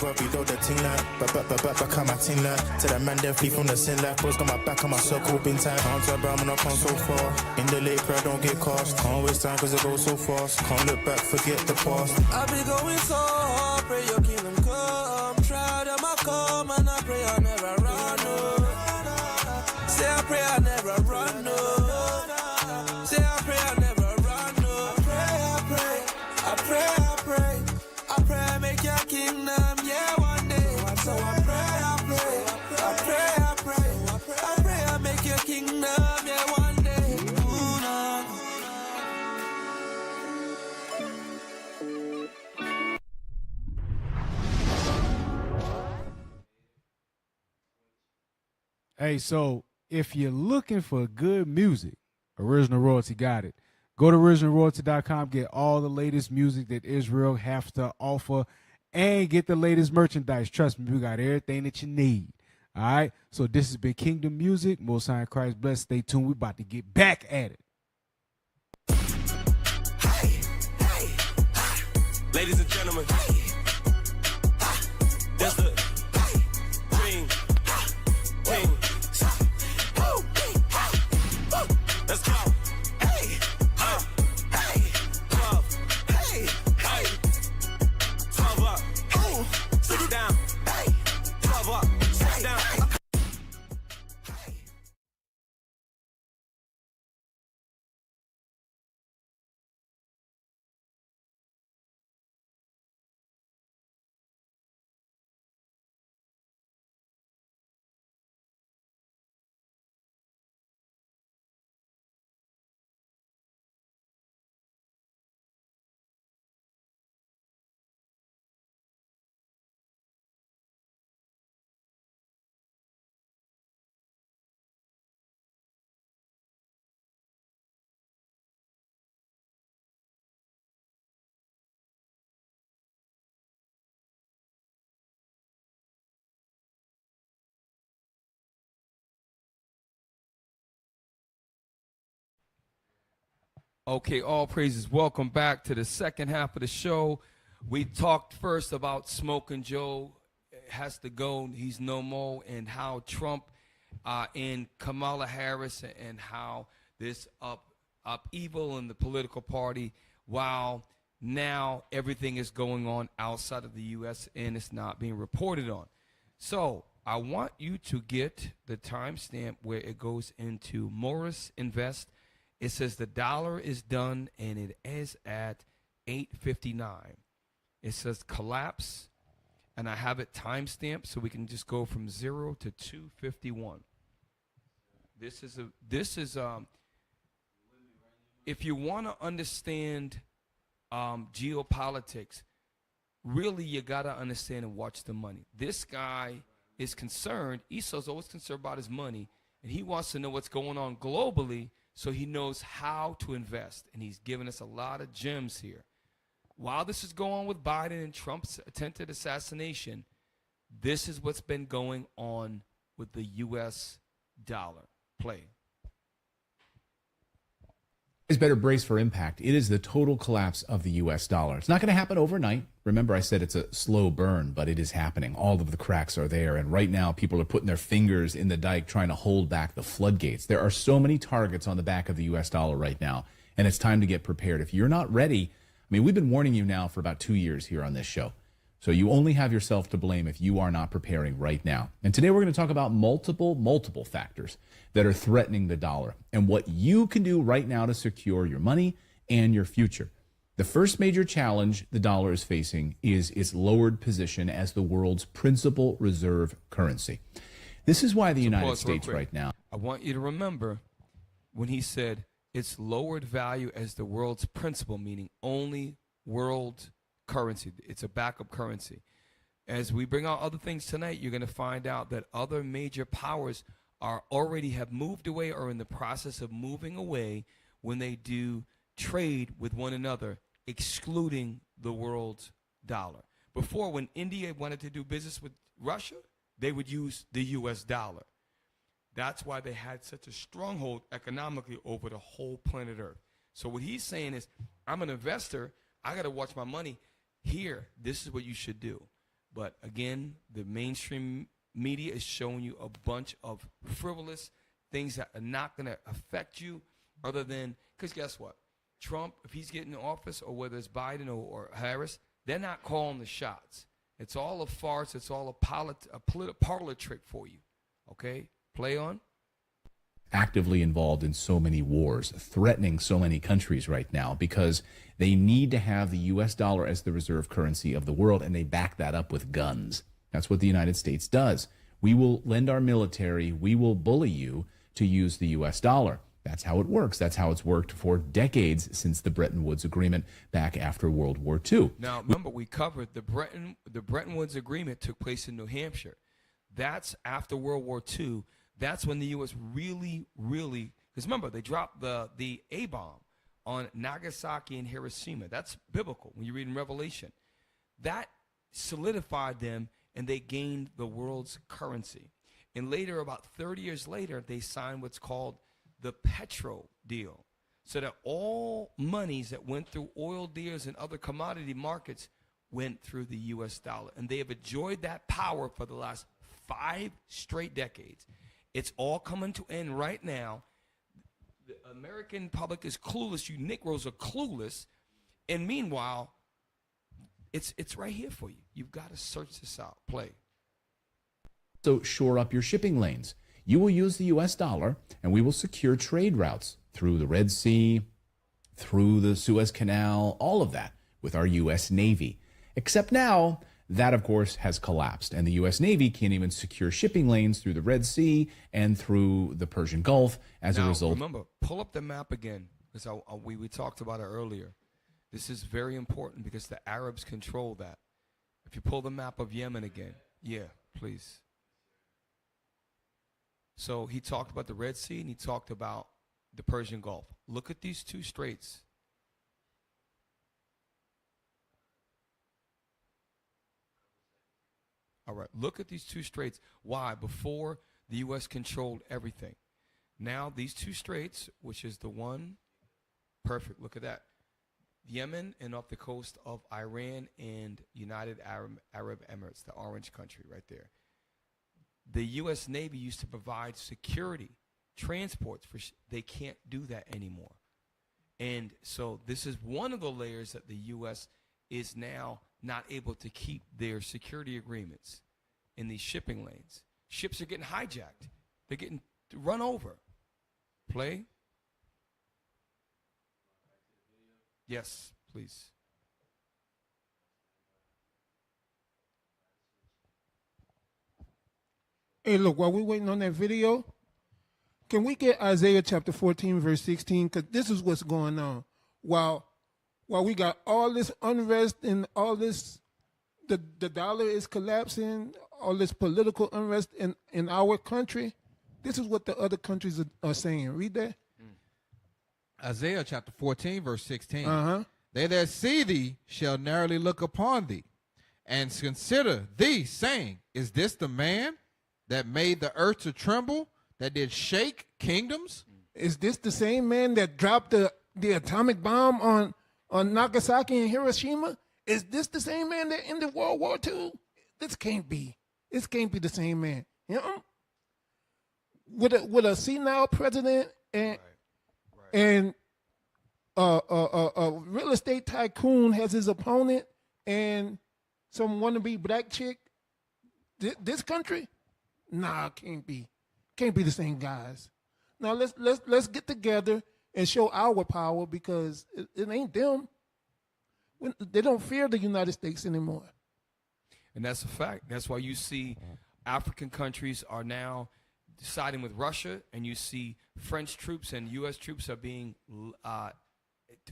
We do the thing like, back on my team like. To that man, they flee from the sin like. Boys got my back on my circle, been time. Counter brown when I come so far. In the late prayer, don't get cost. Can't waste time cause it goes so fast. Can't look back, forget the past. I be going so hard, pray your kingdom come. Try them I come and I pray I never run, no. Say I pray I never run, no. Say I pray I never run, no. I pray, make your kingdom, yeah, one day. So I pray, I make your kingdom, yeah, one day. Ooh, nah. Hey, so if you're looking for good music, Original Royalty got it. Go to originalroyalty.com, get all the latest music that Israel has to offer, and get the latest merchandise. Trust me, we got everything that you need. All right? So this has been Kingdom Music. Most High Christ bless. Stay tuned. We're about to get back at it. Ladies and gentlemen, that's the king. Let's go. Hey, 12 up. Sit it down. 12 up. Sit down. Okay, all praises. Welcome back to the second half of the show. We talked first about Smoking Joe has to go, he's no more, and how Trump and Kamala Harris and how this upheaval in the political party, while now everything is going on outside of the U.S. and it's not being reported on. So I want you to get the timestamp where it goes into Morris Invest. It says the dollar is done, and it is at 8.59. It says collapse, and I have it timestamped so we can just go from 0 to 251. This is if you want to understand geopolitics, really you got to understand and watch the money. This guy is concerned. Esau's always concerned about his money, and he wants to know what's going on globally, so he knows how to invest, and he's given us a lot of gems here. While this is going on with Biden and Trump's attempted assassination, this is what's been going on with the U.S. dollar. Play. Is better brace for impact. It is the total collapse of the U.S. dollar. It's not going to happen overnight. Remember, I said it's a slow burn, but it is happening. All of the cracks are there, and right now people are putting their fingers in the dike trying to hold back the floodgates. There are so many targets on the back of the U.S. dollar right now, and it's time to get prepared. If you're not ready, I mean, we've been warning you now for about 2 years here on this show. So you only have yourself to blame if you are not preparing right now. And today we're going to talk about multiple factors that are threatening the dollar and what you can do right now to secure your money and your future. The first major challenge the dollar is facing is its lowered position as the world's principal reserve currency. This is why the United States right now. I want you to remember when he said its lowered value as the world's principal, meaning only world currency. It's a backup currency. As we bring out other things tonight, you're going to find out that other major powers are already have moved away or in the process of moving away when they do trade with one another, excluding the world's dollar. Before, when India wanted to do business with Russia, they would use the U.S. dollar. That's why they had such a stronghold economically over the whole planet Earth. So what he's saying is, I'm an investor. I got to watch my money. Here, this is what you should do. But again, the mainstream media is showing you a bunch of frivolous things that are not going to affect you other than, because guess what? Trump, if he's getting in office, or whether it's Biden or Harris, they're not calling the shots. It's all a farce. It's all a parlor trick for you. Okay? Play on. Actively involved in so many wars, threatening so many countries right now because they need to have the U.S. dollar as the reserve currency of the world, and they back that up with guns. That's what the United States does. We will lend our military, we will bully you to use the U.S. dollar. That's how it works. That's how it's worked for decades since the Bretton Woods Agreement back after World War II. Now, remember, we covered the Bretton Woods Agreement took place in New Hampshire. That's after World War II. That's when the U.S. really, because remember, they dropped the A-bomb on Nagasaki and Hiroshima. That's biblical when you read in Revelation. That solidified them, and they gained the world's currency. And later, about 30 years later, they signed what's called the Petro deal, so that all monies that went through oil deals and other commodity markets went through the U.S. dollar. And they have enjoyed that power for the last 5 straight decades. It's all coming to end right now. The American public is clueless. You Negroes are clueless. And meanwhile, it's right here for you. You've got to search this out. Play. So shore up your shipping lanes. You will use the U.S. dollar, and we will secure trade routes through the Red Sea, through the Suez Canal, all of that with our U.S. Navy. Except now, that, of course, has collapsed, and the U.S. Navy can't even secure shipping lanes through the Red Sea and through the Persian Gulf as a result. Remember, pull up the map again, because we talked about it earlier. This is very important because the Arabs control that. If you pull the map of Yemen again. Yeah, please. So he talked about the Red Sea, and he talked about the Persian Gulf. Look at these two straits. All right, look at these two straits. Why? Before, the U.S. controlled everything. Now, these two straits, which is the one Perfect. Look at that. Yemen and off the coast of Iran and United Arab Emirates, the orange country right there. The U.S. Navy used to provide security, transports for. They can't do that anymore. And so this is one of the layers that the U.S. is now not able to keep their security agreements in these shipping lanes. Ships are getting hijacked. They're getting run over. Play. Yes, please. Hey, look, while we're waiting on that video, can we get Isaiah chapter 14, verse 16? Because this is what's going on. While we got all this unrest and all this, the dollar is collapsing, all this political unrest in our country, this is what the other countries are saying. Read that. Isaiah chapter 14, verse 16. Uh-huh. They that see thee shall narrowly look upon thee, and consider thee, saying, is this the man that made the earth to tremble, that did shake kingdoms? Is this the same man that dropped the atomic bomb on Nagasaki and Hiroshima? Is this the same man that ended World War II? This can't be. This can't be the same man. You know? With a senile president and a real estate tycoon has his opponent and some wannabe black chick, this country, nah, can't be the same guys. Now let's get together and show our power, because it ain't them. They don't fear the United States anymore. And that's a fact. That's why you see African countries are now siding with Russia, and you see French troops and U.S. troops are being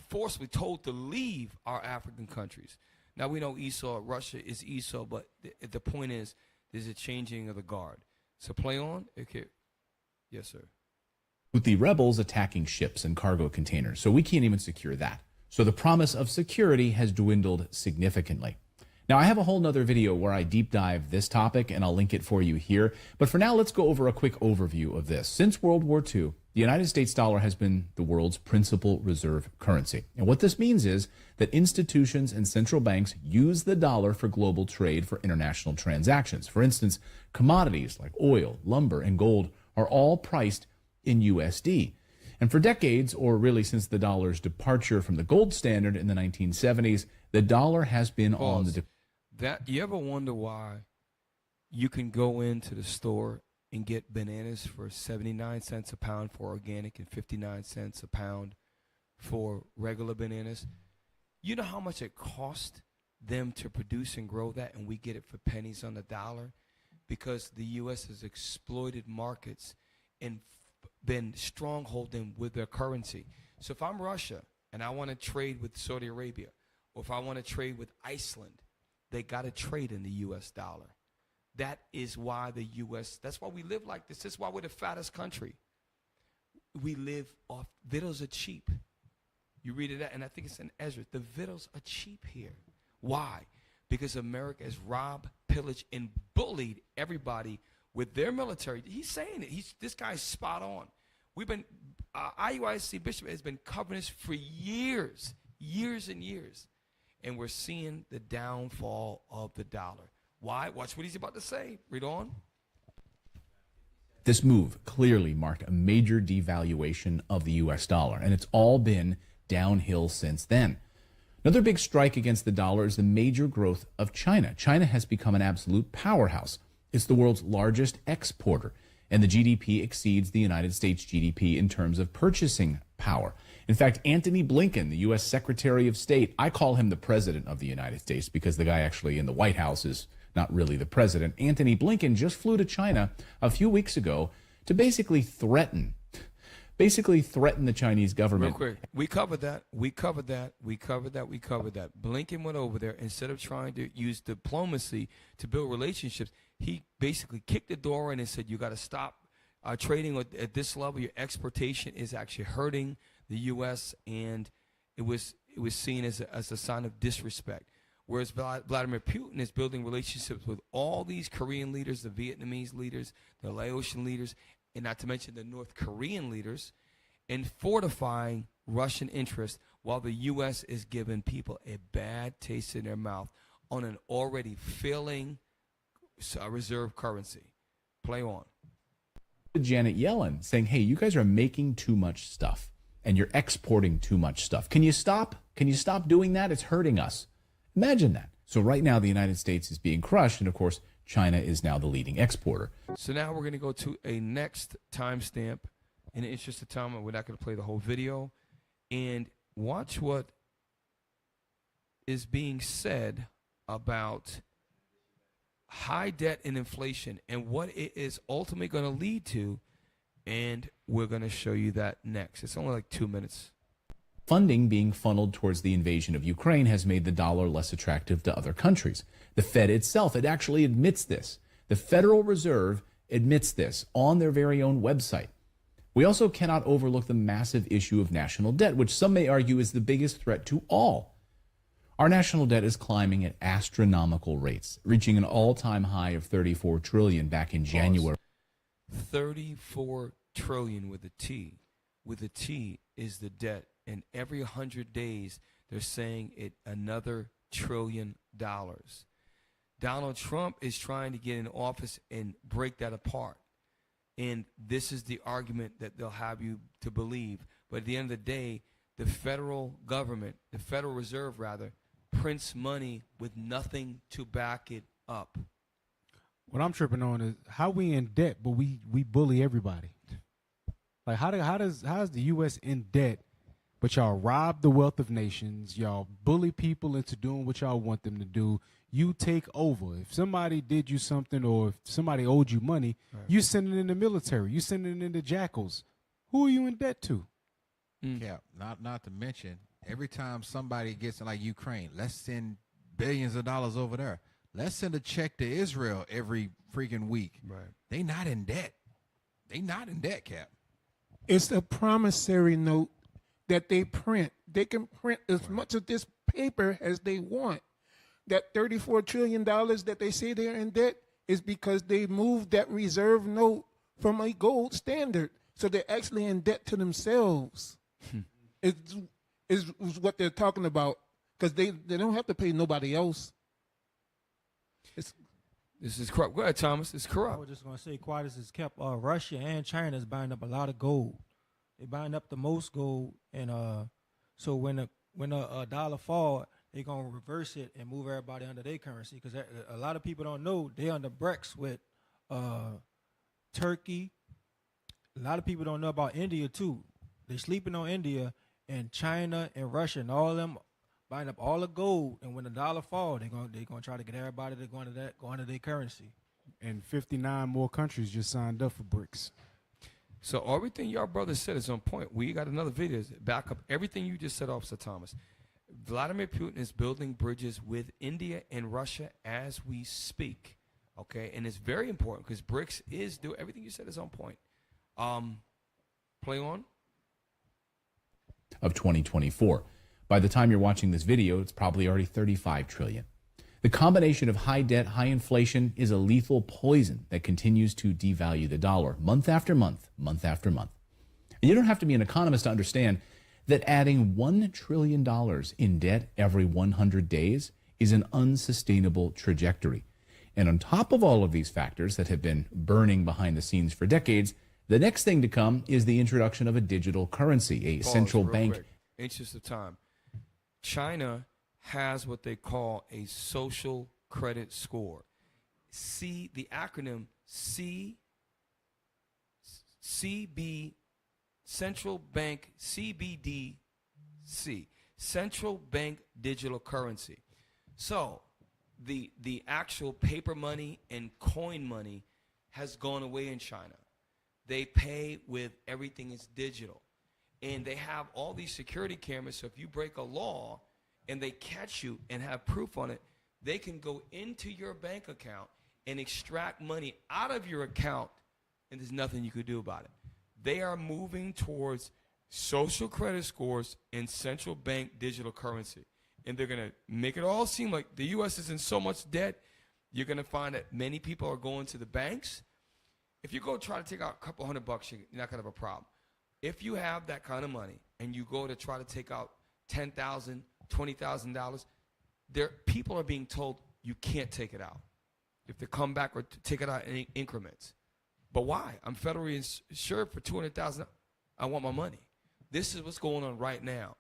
forcibly told to leave our African countries. Now, we know Russia is Esau, but the point is there's a changing of the guard. So play on. Okay. Yes, sir. With the rebels attacking ships and cargo containers, so we can't even secure that. So the promise of security has dwindled significantly. Now, I have a whole nother video where I deep dive this topic, and I'll link it for you here. But for now, let's go over a quick overview of this. Since World War II, the United States dollar has been the world's principal reserve currency. And what this means is that institutions and central banks use the dollar for global trade for international transactions. For instance, commodities like oil, lumber, and gold are all priced in USD. And for decades, or really since the dollar's departure from the gold standard in the 1970s, the dollar has been on the You ever wonder why you can go into the store and get bananas for 79 cents a pound for organic and 59 cents a pound for regular bananas? You know how much it cost them to produce and grow that, and we get it for pennies on the dollar? Because the U.S. has exploited markets and been strongholding with their currency. So if I'm Russia and I want to trade with Saudi Arabia, or if I want to trade with Iceland, they got to trade in the U.S. dollar. That is why the U.S., that's why we live like this. That's why we're the fattest country. We live off, victuals are cheap. You read it, and I think it's in Esdras. The victuals are cheap here. Why? Because America has robbed, pillaged, and bullied everybody with their military. He's saying it. This guy's spot on. We've been, IUIC Bishop has been covering this for years and years. And we're seeing the downfall of the dollar. Why? Watch what he's about to say. Read on. This move clearly marked a major devaluation of the U.S. dollar, and it's all been downhill since then. Another big strike against the dollar is the major growth of China. China has become an absolute powerhouse. It's the world's largest exporter, and the GDP exceeds the United States GDP in terms of purchasing power. In fact, Antony Blinken, the U.S. Secretary of State, I call him the President of the United States because the guy actually in the White House is not really the president. Antony Blinken just flew to China a few weeks ago to basically threaten the Chinese government. Real quick, we covered that. Blinken went over there. Instead of trying to use diplomacy to build relationships, he basically kicked the door in and said, you got to stop trading at this level. Your exportation is actually hurting the U.S., and it was seen as a sign of disrespect. Whereas Vladimir Putin is building relationships with all these Korean leaders, the Vietnamese leaders, the Laotian leaders, and not to mention the North Korean leaders. and fortifying Russian interests while the U.S. is giving people a bad taste in their mouth on an already failing reserve currency. Play on. Janet Yellen saying, hey, you guys are making too much stuff and you're exporting too much stuff. Can you stop? Can you stop doing that? It's hurting us. Imagine that. So right now the United States is being crushed, and of course China is now the leading exporter. So now we're going to go to a next timestamp. In the interest of time, we're not going to play the whole video. And watch what is being said about high debt and inflation and what it is ultimately going to lead to. And we're going to show you that next. It's only like 2 minutes. Funding being funneled towards the invasion of Ukraine has made the dollar less attractive to other countries. The Fed itself, it actually admits this. The Federal Reserve admits this on their very own website. We also cannot overlook the massive issue of national debt, which some may argue is the biggest threat to all. Our national debt is climbing at astronomical rates, reaching an all-time high of $34 trillion back in January. 34 trillion with a T. With a T is the debt. And every 100 days, they're saying it another $1 trillion. Donald Trump is trying to get in office and break that apart. And this is the argument that they'll have you to believe. But at the end of the day, the federal government, the Federal Reserve rather, prints money with nothing to back it up. What I'm tripping on is how we in debt, but we bully everybody. Like how's the U.S. in debt, but y'all rob the wealth of nations, y'all bully people into doing what y'all want them to do. You take over. If somebody did you something or if somebody owed you money, you send it in the military. You send it in the jackals. Who are you in debt to? Yeah, not to mention, every time somebody gets in like Ukraine, let's send billions of dollars over there. Let's send a check to Israel every freaking week. Right. They not in debt. They not in debt, Cap. It's a promissory note that they print. They can print as much of this paper as they want. That $34 trillion that they say they're in debt is because they moved that reserve note from a gold standard. So they're actually in debt to themselves. is what they're talking about, because they don't have to pay nobody else. This is corrupt. Go ahead, Thomas. It's corrupt. I was just going to say, quiet as it's kept, Russia and China is buying up a lot of gold. They buying up the most gold, and so when a dollar fall, they're going to reverse it and move everybody under their currency, because a lot of people don't know they're under BRICS with Turkey. A lot of people don't know about India, too. They're sleeping on India, and China and Russia and all of them buying up all the gold, and when the dollar fall, they're gonna try to get everybody to go under their currency. And 59 more countries just signed up for BRICS. So everything y'all brothers said is on point. We got another video to back up everything you just said, Officer Thomas. Vladimir Putin is building bridges with India and Russia as we speak. Okay, and it's very important because BRICS is everything you said is on point. Play on. Of 2024. By the time you're watching this video, it's probably already 35 trillion. The combination of high debt, high inflation is a lethal poison that continues to devalue the dollar month after month, month after month. And you don't have to be an economist to understand that adding $1 trillion in debt every 100 days is an unsustainable trajectory. And on top of all of these factors that have been burning behind the scenes for decades, the next thing to come is the introduction of a digital currency, a central bank. Quick. Interest of time. China has what they call a social credit score. The acronym CB, Central Bank, CBDC, Central Bank Digital Currency. So the actual paper money and coin money has gone away in China. They pay with everything is digital. And they have all these security cameras, so if you break a law and they catch you and have proof on it, they can go into your bank account and extract money out of your account, and there's nothing you could do about it. They are moving towards social credit scores and central bank digital currency. And they're going to make it all seem like the U.S. is in so much debt, you're going to find that many people are going to the banks. If you go try to take out a couple $100, you're not going to have a problem. if you have that kind of money and you go to try to take out $10,000, $20,000, people are being told you can't take it out. If they come back or take it out in increments. But why? I'm federally insured for $200,000. I want my money. This is what's going on right now.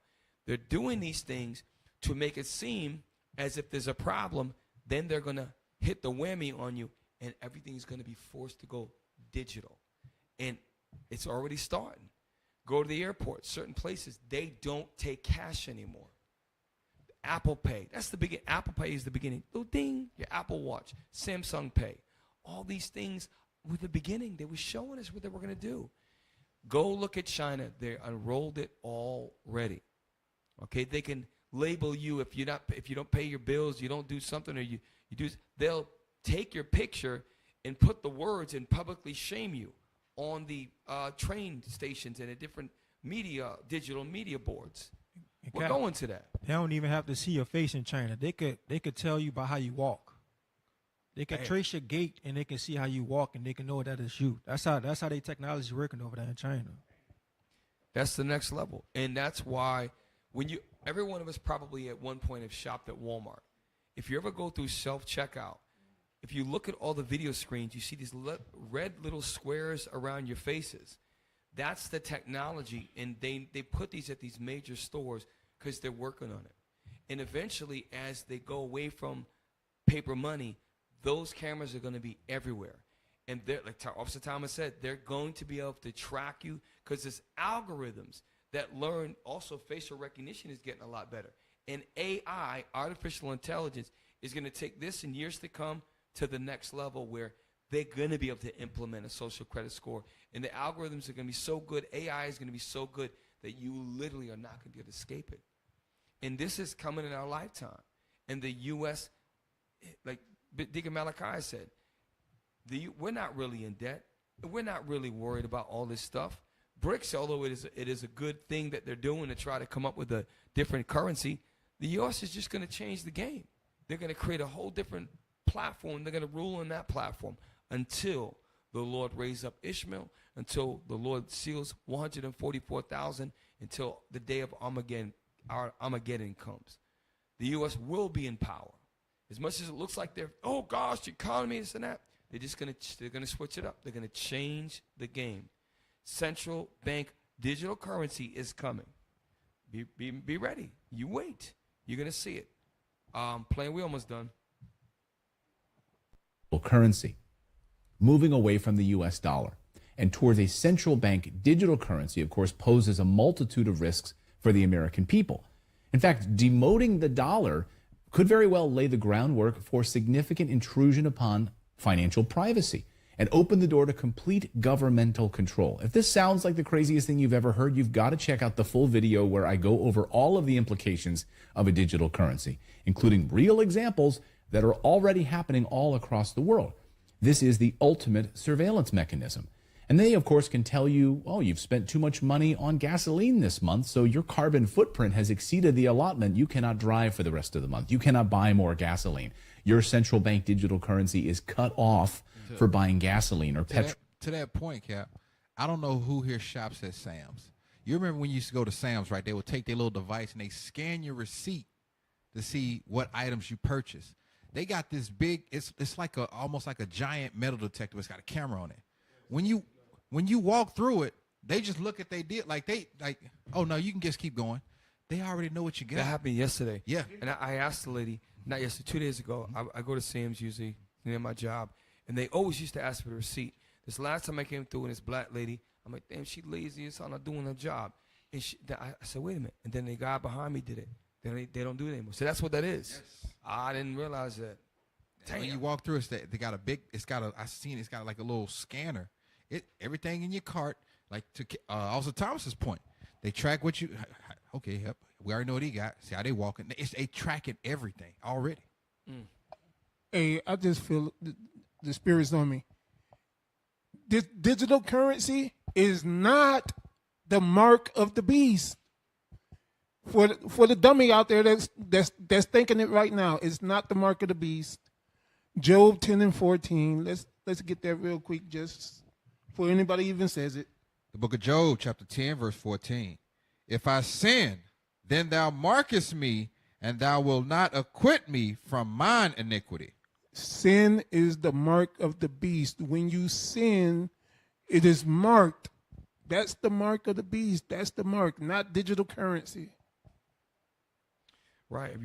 They're doing these things to make it seem as if there's a problem. Then they're going to hit the whammy on you, and everything's going to be forced to go digital. And it's already starting. Go to the airport. Certain places, they don't take cash anymore. Apple Pay. That's the beginning. Apple Pay is the beginning. Little ding, your Apple Watch. Samsung Pay. All these things were the beginning. They were showing us what they were going to do. Go look at China. They unrolled it already. Okay, they can label you if you don't pay your bills, you don't do something, or you do. They'll take your picture and put the words and publicly shame you on the train stations and at different digital media boards. We're going to that. They don't even have to see your face in China. They could tell you by how you walk. They can trace your gait and they can see how you walk and they can know that is you. That's how their technology is working over there in China. That's the next level, and that's why every one of us probably at one point have shopped at Walmart. If you ever go through self-checkout, if you look at all the video screens, you see these red little squares around your faces. That's the technology, and they put these at these major stores because they're working on it. And eventually, as they go away from paper money, those cameras are going to be everywhere. And like Officer Thomas said, they're going to be able to track you because there's algorithms that learn. Also, facial recognition is getting a lot better. And AI, artificial intelligence, is going to take this in years to come to the next level where they're going to be able to implement a social credit score. And the algorithms are going to be so good, AI is going to be so good that you literally are not going to be able to escape it. And this is coming in our lifetime. And the U.S., like Deacon Malachi said, we're not really in debt. We're not really worried about all this stuff. BRICS, although it is a good thing that they're doing to try to come up with a different currency, the U.S. is just going to change the game. They're going to create a whole different platform. They're going to rule on that platform until the Lord raises up Ishmael, until the Lord seals 144,000, until the day of Armageddon comes. The U.S. will be in power. As much as it looks like they're, oh gosh, the economy, this and that, they're going to switch it up. They're going to change the game. Central bank digital currency is coming. Be ready. You wait. You're going to see it. We almost done. Currency, moving away from the U.S. dollar and towards a central bank digital currency, of course, poses a multitude of risks for the American people. In fact, demoting the dollar could very well lay the groundwork for significant intrusion upon financial privacy and open the door to complete governmental control. If this sounds like the craziest thing you've ever heard, you've got to check out the full video where I go over all of the implications of a digital currency, including real examples that are already happening all across the world. This is the ultimate surveillance mechanism. And they, of course, can tell you, oh, you've spent too much money on gasoline this month, so your carbon footprint has exceeded the allotment. You cannot drive for the rest of the month. You cannot buy more gasoline. Your central bank digital currency is cut off for buying gasoline or petrol. To that point, Cap, I don't know who here shops at Sam's. You remember when you used to go to Sam's, right? They would take their little device and they scan your receipt to see what items you purchased. They got this big, it's like almost like a giant metal detector. It's got a camera on it. When you walk through it, they just look at oh no, you can just keep going. They already know what you got. That happened yesterday. Yeah. And I asked the lady, not yesterday, 2 days ago, I go to Sam's usually near my job, and they always used to ask for the receipt. This last time I came through and this black lady, I'm like, damn, she lazy as hell, not doing her job. And I said, wait a minute. And then the guy behind me did it. Then they don't do it anymore. So that's what that is. Yes. I didn't realize that. When you walk through, they got it's got like a little scanner. Everything in your cart, like to Officer Thomas's point, they track what you. Okay, yep, we already know what he got. See how they walking. They tracking everything already. Hey, I just feel the spirit's on me. This digital currency is not the mark of the beast. For the dummy out there that's thinking it right now, it's not the mark of the beast. Job 10 and 14. Let's get that real quick, just before anybody even says it. The book of Job, chapter 10, verse 14. If I sin, then thou markest me, and thou wilt not acquit me from mine iniquity. Sin is the mark of the beast. When you sin, it is marked. That's the mark of the beast. That's the mark, not digital currency. Right.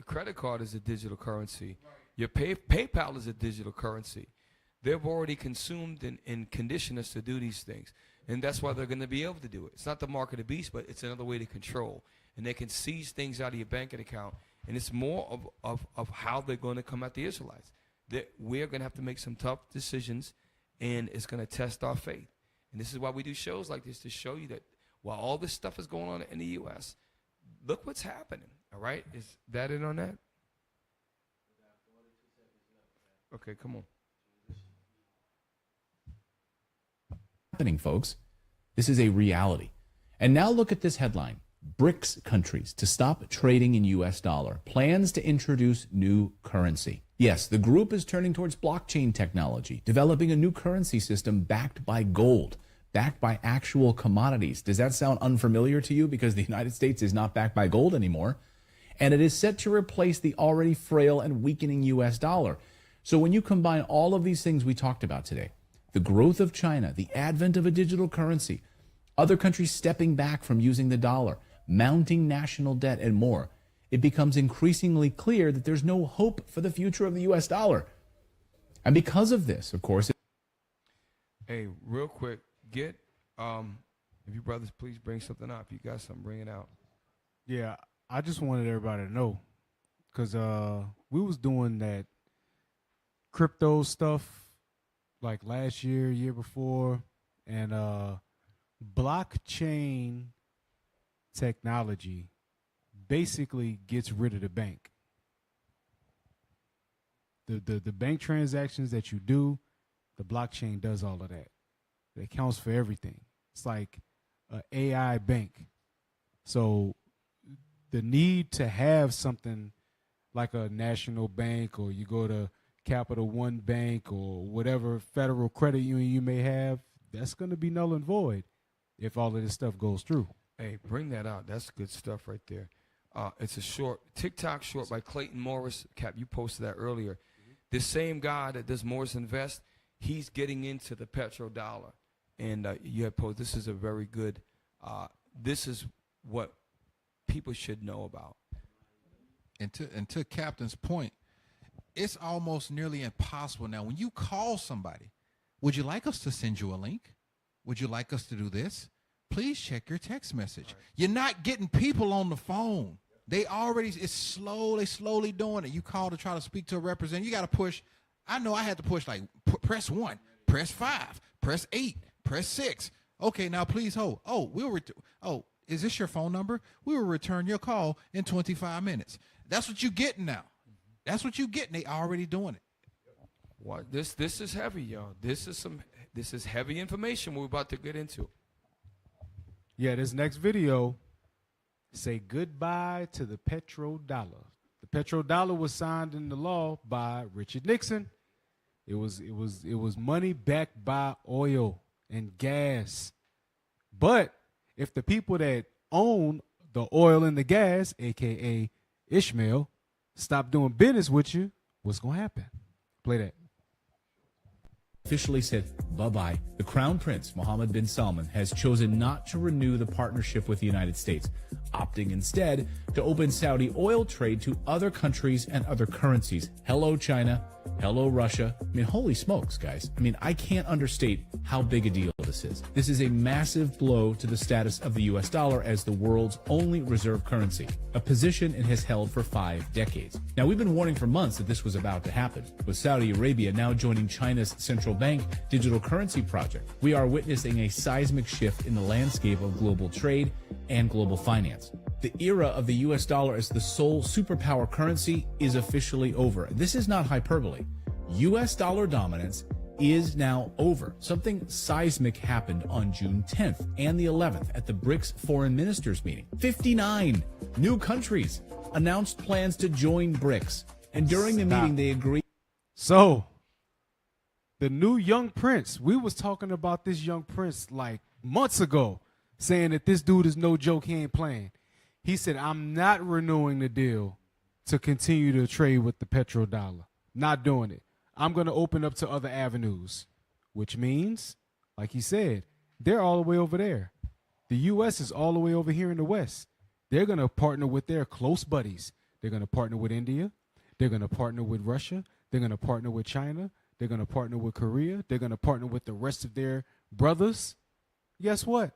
Credit card is a digital currency. Your PayPal is a digital currency. They've already consumed and conditioned us to do these things. And that's why they're going to be able to do it. It's not the mark of the beast, but it's another way to control. And they can seize things out of your banking account. And it's more of how they're going to come at the Israelites. We're going to have to make some tough decisions, and it's going to test our faith. And this is why we do shows like this, to show you that while all this stuff is going on in the U.S., look what's happening. All right? Is that it on that? Okay, come on. Happening, folks. This is a reality. And now look at this headline. BRICS countries to stop trading in U.S. dollar. Plans to introduce new currency. Yes, the group is turning towards blockchain technology, developing a new currency system backed by gold, backed by actual commodities. Does that sound unfamiliar to you? Because the United States is not backed by gold anymore. And it is set to replace the already frail and weakening U.S. dollar. So when you combine all of these things we talked about today, the growth of China, the advent of a digital currency, other countries stepping back from using the dollar, mounting national debt, and more, it becomes increasingly clear that there's no hope for the future of the U.S. dollar. And because of this, of course... Hey, real quick, if you brothers please bring something up. If you got something, bring it out. Yeah, I just wanted everybody to know, because we was doing that crypto stuff like last year before, and blockchain technology basically gets rid of the bank. The bank transactions that you do, the blockchain does all of that. It accounts for everything. It's like an AI bank. So the need to have something like a national bank, or you go to Capital One Bank or whatever federal credit union you may have, that's going to be null and void if all of this stuff goes through. Hey, bring that out. That's good stuff right there. It's a TikTok short by Clayton Morris. Cap, you posted that earlier. This same guy that does Morris Invest, he's getting into the petrodollar. And you had posted, this is a very good, this is what people should know about. And to Captain's point, it's almost nearly impossible now. When you call somebody, would you like us to send you a link? Would you like us to do this? Please check your text message. Right. You're not getting people on the phone. They slowly doing it. You call to try to speak to a representative. You got to push. I know I had to push like press 1, press 5, press 8, press 6. Okay, now please hold. Is this your phone number? We will return your call in 25 minutes. That's what you're getting now. That's what you're getting. They already doing it. What this is heavy, y'all. This is heavy information we're about to get into. Yeah, this next video say goodbye to the petrodollar. The petrodollar was signed into law by Richard Nixon. It was money backed by oil and gas. But if the people that own the oil and the gas, aka Ishmael, stop doing business with you, what's going to happen? Play that. Officially said bye-bye. The Crown Prince, Mohammed bin Salman, has chosen not to renew the partnership with the United States, opting instead to open Saudi oil trade to other countries and other currencies. Hello, China. Hello, Russia. I mean, holy smokes, guys. I mean, I can't understate how big a deal this is. This is a massive blow to the status of the U.S. dollar as the world's only reserve currency, a position it has held for 5 decades. Now, we've been warning for months that this was about to happen, with Saudi Arabia now joining China's central bank digital currency project. We are witnessing a seismic shift in the landscape of global trade and global finance. The era of the U.S. dollar as the sole superpower currency is officially over. This is not hyperbole. U.S. dollar dominance is now over. Something seismic happened on June 10th and the 11th at the BRICS foreign ministers meeting. 59 new countries announced plans to join BRICS. And during the meeting, they agreed. So, the new young prince, we was talking about this young prince like months ago saying that this dude is no joke, he ain't playing. He said, I'm not renewing the deal to continue to trade with the petrodollar. Not doing it. I'm going to open up to other avenues, which means, like he said, they're all the way over there. The U.S. is all the way over here in the West. They're going to partner with their close buddies. They're going to partner with India. They're going to partner with Russia. They're going to partner with China. They're going to partner with Korea. They're going to partner with the rest of their brothers. Guess what?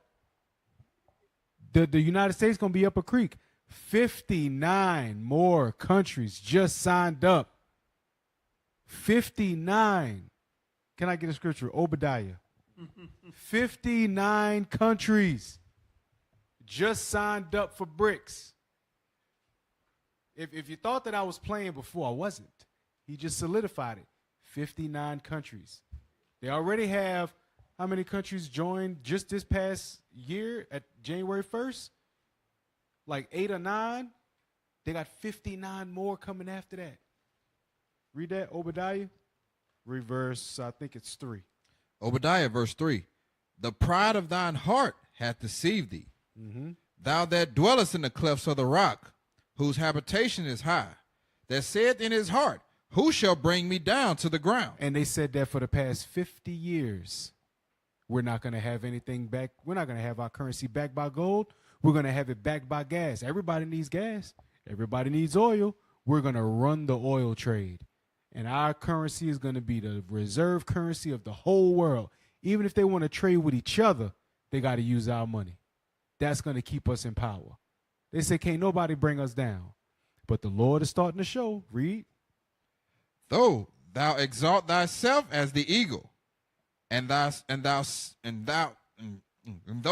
The United States going to be up a creek. 59 more countries just signed up. 59. Can I get a scripture? Obadiah. 59 countries just signed up for BRICS. If you thought that I was playing before, I wasn't. He just solidified it. 59 countries. They already have how many countries joined just this past year at January 1st? Like 8 or 9. They got 59 more coming after that. Read that, Obadiah. Reverse, I think it's 3. Obadiah, verse 3. The pride of thine heart hath deceived thee. Thou that dwellest in the clefts of the rock, whose habitation is high, that saith in his heart, who shall bring me down to the ground? And they said that for the past 50 years. We're not going to have anything back. We're not going to have our currency backed by gold. We're going to have it backed by gas. Everybody needs gas. Everybody needs oil. We're going to run the oil trade. And our currency is going to be the reserve currency of the whole world. Even if they want to trade with each other, they got to use our money. That's going to keep us in power. They say, can't nobody bring us down. But the Lord is starting to show. Read. Though thou exalt thyself as the eagle, and though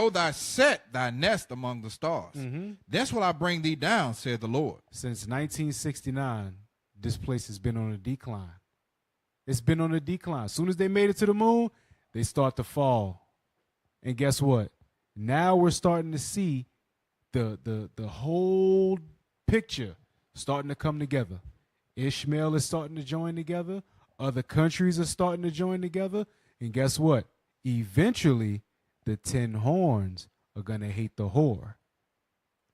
thou set thy nest among the stars, thence will I bring thee down, saith the Lord. Since 1969, this place has been on a decline. It's been on a decline. As soon as they made it to the moon, they start to fall. And guess what? Now we're starting to see the whole picture starting to come together. Ishmael is starting to join together. Other countries are starting to join together. And guess what? Eventually, the 10 horns are going to hate the whore.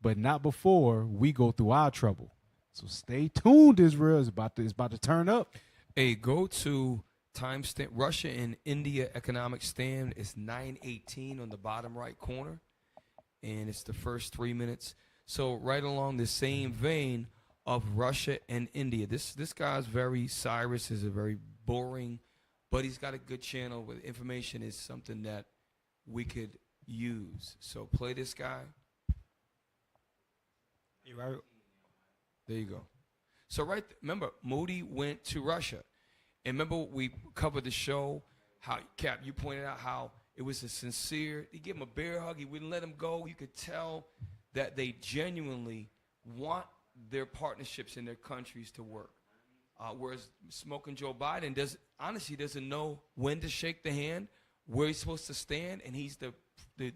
But not before we go through our trouble. So stay tuned, Israel. It's about to turn up. Hey, go to timestamp. Russia and India economic stand is 9:18 on the bottom right corner. And it's the first 3 minutes. So right along the same vein of Russia and India. This guy's Cyrus is a very boring, but he's got a good channel with information is something that we could use. So play this guy. There you go. So remember, Moody went to Russia. And remember we covered the show, how, Cap, you pointed out how it was a sincere, he gave him a bear hug, he wouldn't let him go. You could tell that they genuinely want their partnerships in their countries to work. Whereas Smoking Joe Biden doesn't know when to shake the hand, where he's supposed to stand, and he's the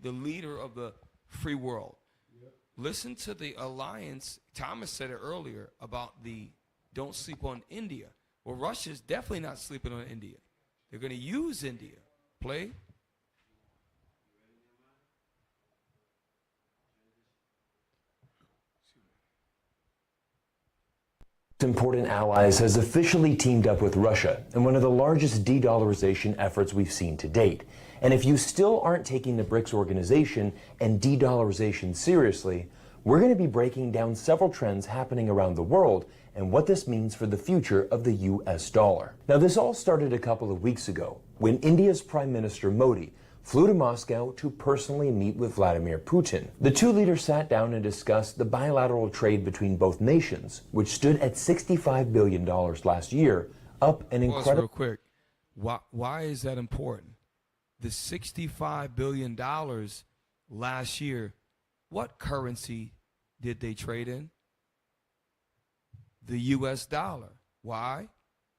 leader of the free world. Yep. Listen to the alliance. Thomas said it earlier about the don't sleep on India. Well, Russia's definitely not sleeping on India. They're going to use India. Play. Important allies has officially teamed up with Russia in one of the largest de-dollarization efforts we've seen to date. And if you still aren't taking the BRICS organization and de-dollarization seriously, we're going to be breaking down several trends happening around the world and what this means for the future of the US dollar. Now, this all started a couple of weeks ago when India's Prime Minister Modi flew to Moscow to personally meet with Vladimir Putin. The two leaders sat down and discussed the bilateral trade between both nations, which stood at $65 billion last year, up an incredible... Real quick, why is that important? The $65 billion last year, what currency did they trade in? The U.S. dollar. Why?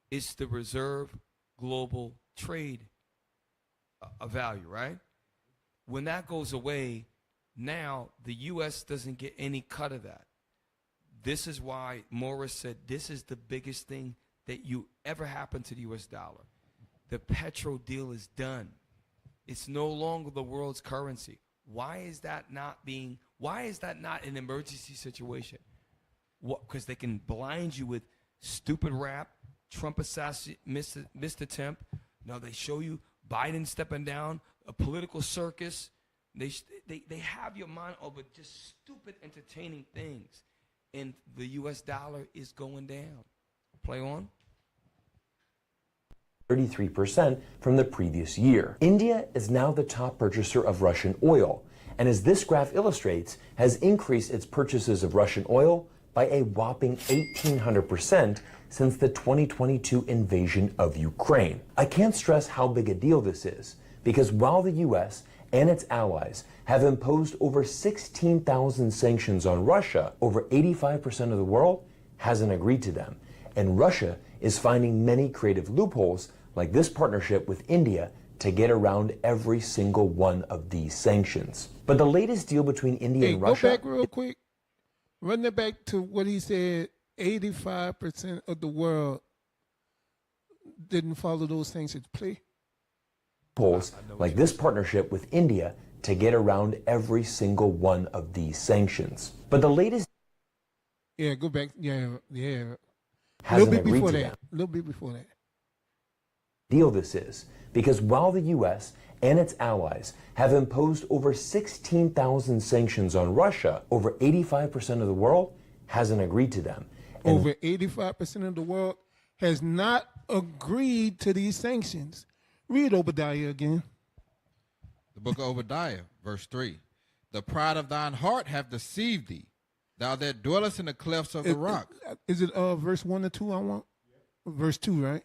It's the reserve global trade a value, right? When that goes away, now the U.S. doesn't get any cut of that. This is why Morris said this is the biggest thing that you ever happened to the U.S. dollar. The petro deal is done. It's no longer the world's currency. Why is that not an emergency situation? What? Because they can blind you with stupid rap, Trump assassin, missed attempt. Now they show you Biden stepping down, a political circus. They have your mind over just stupid, entertaining things. And the U.S. dollar is going down. Play on. 33% from the previous year. India is now the top purchaser of Russian oil, and as this graph illustrates, has increased its purchases of Russian oil by a whopping 1,800% since the 2022 invasion of Ukraine. I can't stress how big a deal this is, because while the U.S. and its allies have imposed over 16,000 sanctions on Russia, over 85% of the world hasn't agreed to them, and Russia is finding many creative loopholes like this partnership with India to get around every single one of these sanctions. But the latest deal between India and Russia... Go back real quick. Run it back to what he said, 85% of the world didn't follow those sanctions. Play. ...loopholes like this partnership with India to get around every single one of these sanctions. But the latest... Yeah, go back. Yeah. A Hasn't little bit agreed before to that. them. A little bit before that. Deal this is, because while the U.S. and its allies have imposed over 16,000 sanctions on Russia, over 85% of the world hasn't agreed to them. And over 85% of the world has not agreed to these sanctions. Read Obadiah again. The book of Obadiah, verse 3. The pride of thine heart hath deceived thee, thou that dwellest in the clefts of the rock. Is it verse 1 or 2 I want? Verse 2, right?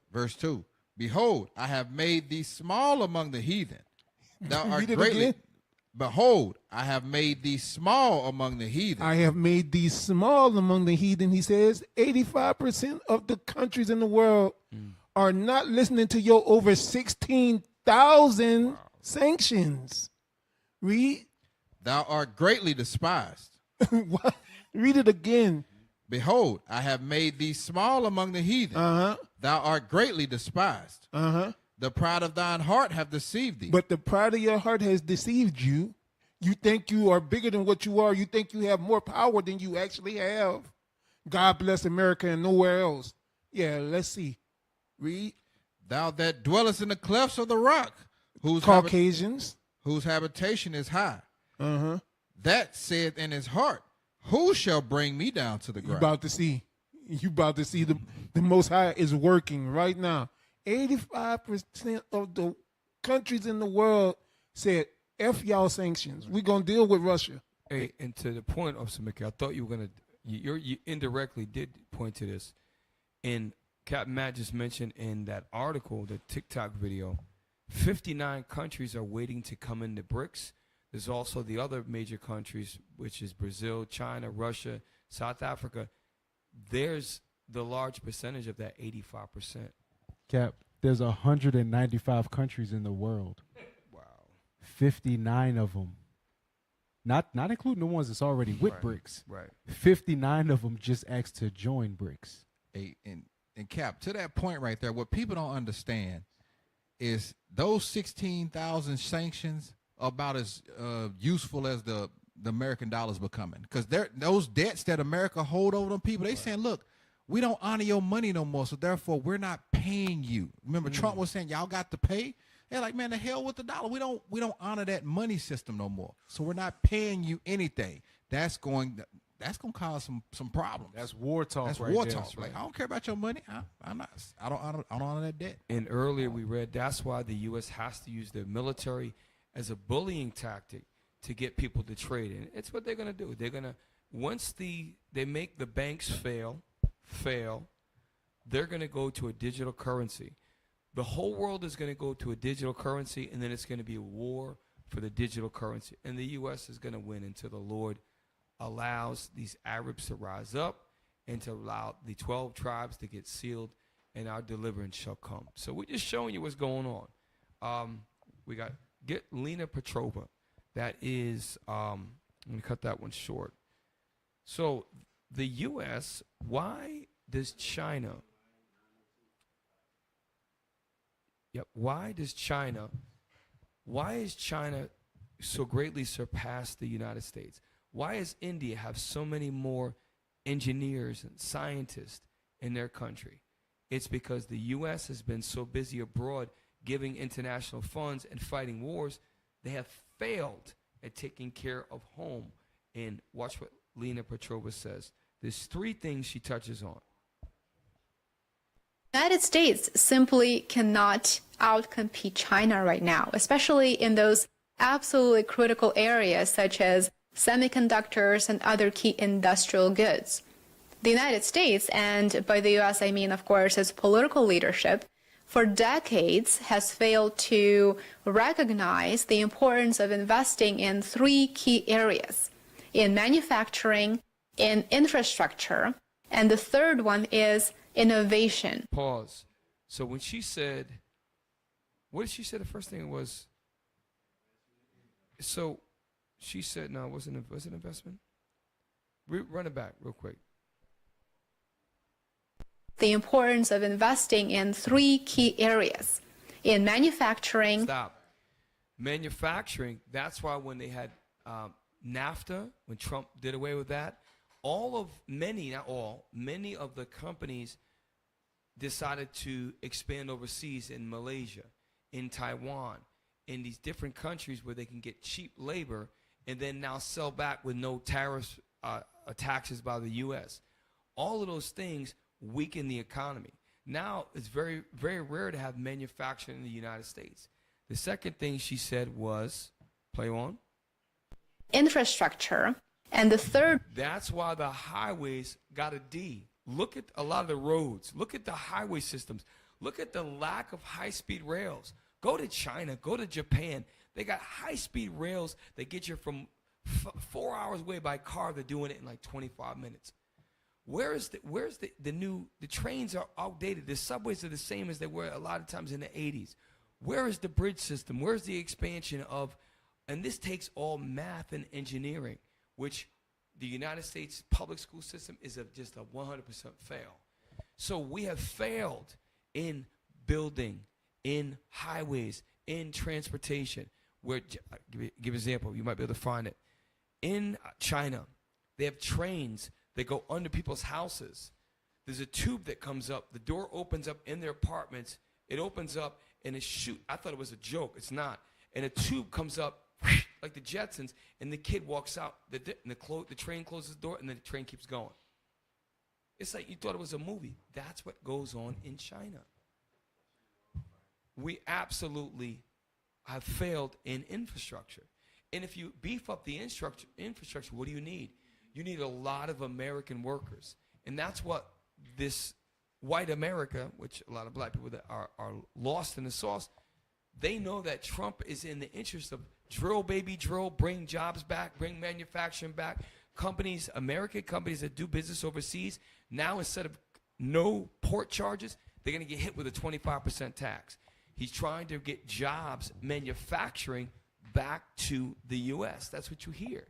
Verse 2. Behold, I have made thee small among the heathen. Thou art greatly. Again? Behold, I have made thee small among the heathen. I have made thee small among the heathen, he says. 85% of the countries in the world are not listening to your over 16,000 sanctions. Read. Thou art greatly despised. What? Read it again. Behold, I have made thee small among the heathen. Thou art greatly despised. The pride of thine heart hath deceived thee. But the pride of your heart has deceived you. You think you are bigger than what you are. You think you have more power than you actually have. God bless America and nowhere else. Yeah, let's see. Read. Thou that dwellest in the clefts of the rock, whose Caucasians, whose habitation is high. That saith in his heart, who shall bring me down to the ground? You about to see the Most High is working right now. 85% of the countries in the world said, F y'all sanctions. We're going to deal with Russia. Hey, and to the point of Mikha'el, I thought you were going to, you indirectly did point to this. And Captain Matt just mentioned in that article, the TikTok video, 59 countries are waiting to come into BRICS. There's also the other major countries, which is Brazil, China, Russia, South Africa. There's the large percentage of that 85%. Cap, there's 195 countries in the world. Wow. 59 of them. Not including the ones that's already with Right. BRICS. Right. 59 of them just asked to join BRICS. Hey, and Cap, to that point right there, what people don't understand is those 16,000 sanctions are about as useful as the American dollar's becoming. Because those debts that America hold over them people, they saying, look, we don't honor your money no more, so therefore we're not paying you. Remember, Trump was saying, y'all got to pay? They're like, man, the hell with the dollar. We don't honor that money system no more. So we're not paying you anything. That's going to cause some problems. That's war talk. That's right war there. talk. Like, I don't care about your money. I don't honor that debt. And earlier we read that's why the U.S. has to use their military as a bullying tactic to get people to trade. And it's what they're going to do. They're going to, once they make the banks fail, they're going to go to a digital currency. The whole world is going to go to a digital currency, and then it's going to be a war for the digital currency. And the U.S. is going to win until the Lord allows these Arabs to rise up and to allow the 12 tribes to get sealed, and our deliverance shall come. So we're just showing you what's going on. We got Lena Petrova. That is, I'm going to cut that one short. So the U.S., why does China Why is China so greatly surpassed the United States? Why does India have so many more engineers and scientists in their country? It's because the U.S. has been so busy abroad giving international funds and fighting wars, they have failed at taking care of home. And watch what Lena Petrova says. There's 3 things she touches on. The United States simply cannot outcompete China right now, especially in those absolutely critical areas such as semiconductors and other key industrial goods. The United States, and by the U.S. I mean, of course, its political leadership, for decades has failed to recognize the importance of investing in 3 key areas: in manufacturing, in infrastructure, and the third one is innovation. Pause. So when she said, what did she say the first thing was? So she said, no, was it investment? Run it back real quick. The importance of investing in 3 key areas: in manufacturing. Stop. Manufacturing, that's why when they had NAFTA, when Trump did away with that, many of the companies decided to expand overseas in Malaysia, in Taiwan, in these different countries where they can get cheap labor and then now sell back with no tariffs, taxes by the U.S. All of those things weaken the economy. Now it's very, very rare to have manufacturing in the United States. The second thing she said was, play on. Infrastructure. And the third. That's why the highways got a D. Look at a lot of the roads. Look at the highway systems. Look at the lack of high-speed rails. Go to China. Go to Japan. They got high-speed rails that get you from 4 hours away by car. They're doing it in like 25 minutes. Where's the trains are outdated. The subways are the same as they were a lot of times in the 80s. Where is the bridge system? Where's the expansion of, and this takes all math and engineering, which the United States public school system is just a 100% fail. So we have failed in building, in highways, in transportation. Where, give an example, you might be able to find it. In China, they have trains that go under people's houses. There's a tube that comes up. The door opens up in their apartments. It opens up and it shoots. I thought it was a joke. It's not. And a tube comes up like the Jetsons, and the kid walks out. The train closes the door, and then the train keeps going. It's like you thought it was a movie. That's what goes on in China. We absolutely have failed in infrastructure. And if you beef up the infrastructure, what do you need? You need a lot of American workers. And that's what this white America, which a lot of black people that are lost in the sauce, they know that Trump is in the interest of drill, baby, drill, bring jobs back, bring manufacturing back. Companies, American companies that do business overseas, now instead of no port charges, they're going to get hit with a 25% tax. He's trying to get jobs, manufacturing back to the U.S. That's what you hear.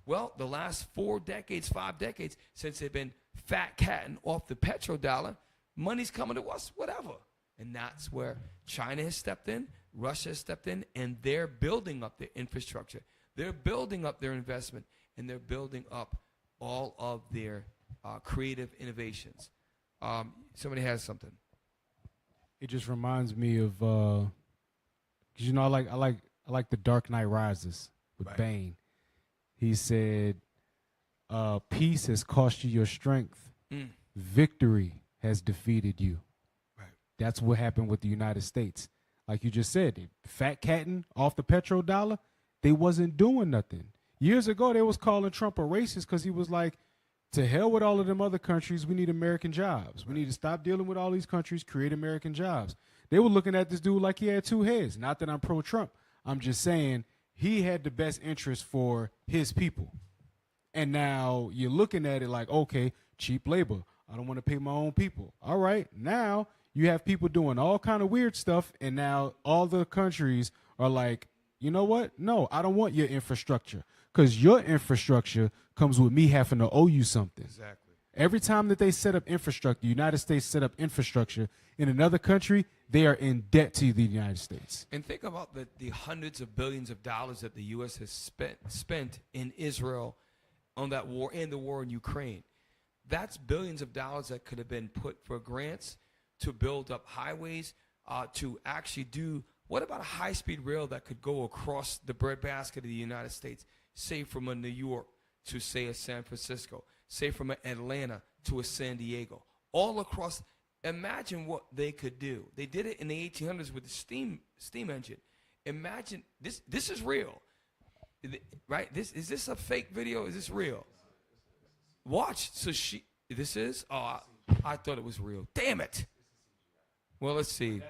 Well, the last 4 decades, 5 decades, since they've been fat catting off the petrodollar, money's coming to us, whatever. And that's where China has stepped in, Russia has stepped in, and they're building up their infrastructure. They're building up their investment, and they're building up all of their creative innovations. Somebody has something. It just reminds me of, 'cause you know, I like The Dark Knight Rises with Right. Bane. He said, peace has cost you your strength. Victory has defeated you. Right. That's what happened with the United States. Like you just said, they fat catting off the petrodollar, they wasn't doing nothing. Years ago, they was calling Trump a racist because he was like, to hell with all of them other countries, we need American jobs. We need to stop dealing with all these countries, create American jobs. They were looking at this dude like he had 2 heads. Not that I'm pro-Trump. I'm just saying he had the best interest for his people. And now you're looking at it like, okay, cheap labor. I don't want to pay my own people. All right, now you have people doing all kind of weird stuff, and now all the countries are like, you know what? No, I don't want your infrastructure, because your infrastructure comes with me having to owe you something. Exactly. Every time that they set up infrastructure, the United States set up infrastructure in another country, they are in debt to the United States. And think about the hundreds of billions of dollars that the U.S. has spent in Israel on that war and the war in Ukraine. That's billions of dollars that could have been put for grants to build up highways, to actually do. What about a high-speed rail that could go across the breadbasket of the United States, say from a New York to, say, a San Francisco, say from Atlanta to a San Diego, all across. Imagine what they could do. They did it in the 1800s with the steam engine. Imagine this. This is real, right? Is this a fake video? Is this real? Watch. So this is. Oh, I thought it was real. Damn it. Well, let's see.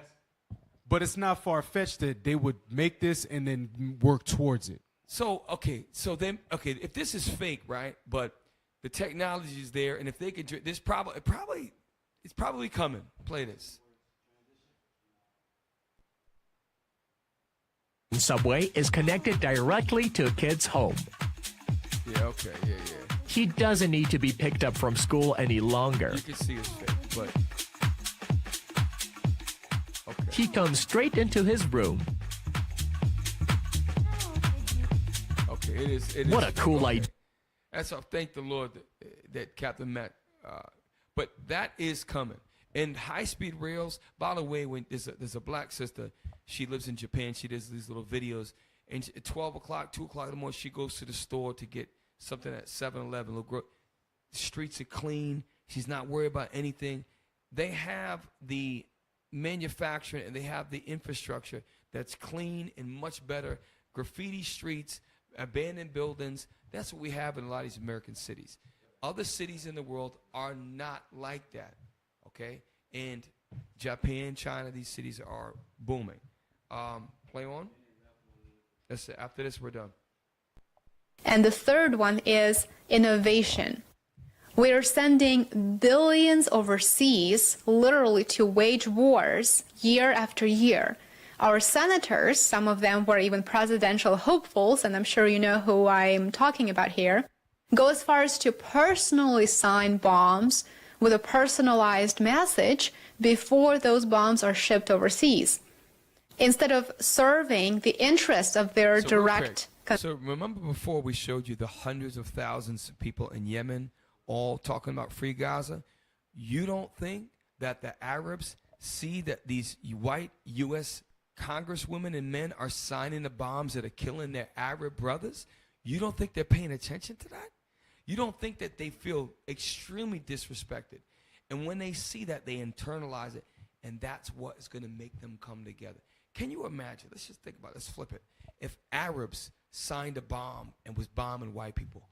But it's not far-fetched that they would make this and then work towards it. So if this is fake, right? But the technology is there, and if they could, it's probably coming. Play this. Subway is connected directly to a kid's home. Yeah, okay, yeah. He doesn't need to be picked up from school any longer. You can see it's fake, but okay. He comes straight into his room. Okay, it is. What a cool idea. That's all. Thank the Lord that Captain Matt. But that is coming. And high-speed rails, by the way, when there's a black sister, she lives in Japan, she does these little videos, and at 12 o'clock, 2 o'clock in the morning, she goes to the store to get something at 7-Eleven. The streets are clean. She's not worried about anything. They have the manufacturing and they have the infrastructure that's clean and much better. Graffiti streets, abandoned buildings, that's what we have in a lot of these American cities. Other cities in the world are not like that, okay? And Japan, China, these cities are booming. Play on. That's it. After this, we're done. And the third one is innovation. We are sending billions overseas, literally to wage wars year after year. Our senators, some of them were even presidential hopefuls, and I'm sure you know who I'm talking about here, go as far as to personally sign bombs with a personalized message before those bombs are shipped overseas, instead of serving the interest of their direct. So remember before we showed you the hundreds of thousands of people in Yemen all talking about free Gaza? You don't think that the Arabs see that these white U.S. congresswomen and men are signing the bombs that are killing their Arab brothers? You don't think they're paying attention to that? You don't think that they feel extremely disrespected? And when they see that, they internalize it, and that's what is going to make them come together. Can you imagine? Let's just think about it. Let's flip it. If Arabs signed a bomb and was bombing white people,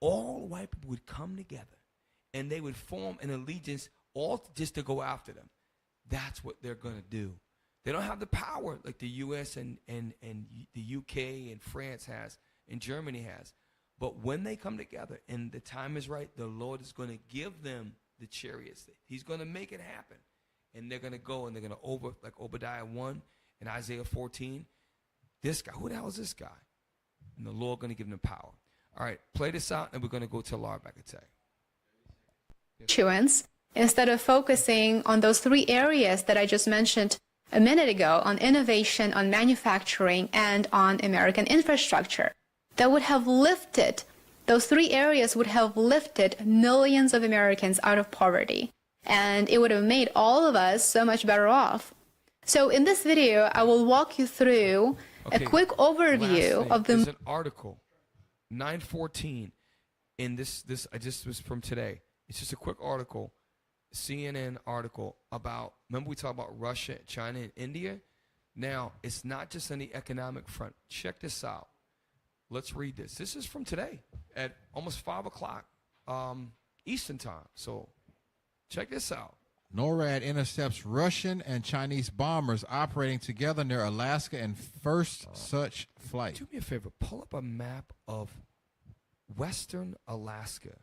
all white people would come together, and they would form an allegiance all just to go after them. That's what they're going to do. They don't have the power like the U.S. and the U.K. and France has and Germany has. But when they come together and the time is right, the Lord is going to give them the chariots. He's going to make it happen. And they're going to go and they're going to like Obadiah 1 and Isaiah 14. This guy, who the hell is this guy? And the Lord going to give them power. All right, play this out and we're going to go to Laura back attack. Instead of focusing on those three areas that I just mentioned a minute ago, on innovation, on manufacturing, and on American infrastructure, that would have lifted, those three areas would have lifted millions of Americans out of poverty. And it would have made all of us so much better off. So in this video, I will walk you through a quick overview of the... There's an article, 914, in this I just was from today. It's just a quick article, CNN article about, remember we talked about Russia, China, and India? Now, it's not just on the economic front. Check this out. Let's read this. This is from today at almost 5 o'clock Eastern time. So check this out. NORAD intercepts Russian and Chinese bombers operating together near Alaska in first such flight. Do me a favor. Pull up a map of Western Alaska.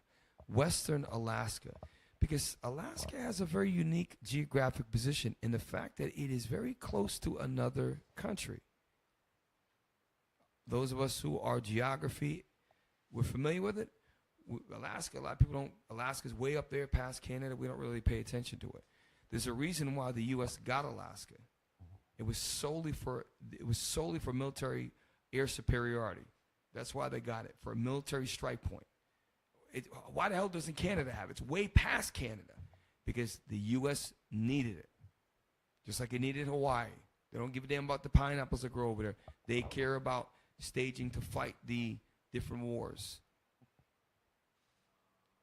Western Alaska. Because Alaska has a very unique geographic position in the fact that it is very close to another country. Those of us who are geography, we're familiar with it. Alaska, a lot of people don't. Alaska's way up there past Canada. We don't really pay attention to it. There's a reason why the U.S. got Alaska. It was solely for military air superiority. That's why they got it, for a military strike point. Why the hell doesn't Canada have it? It's way past Canada because the U.S. needed it, just like it needed Hawaii. They don't give a damn about the pineapples that grow over there. They care about staging to fight the different wars.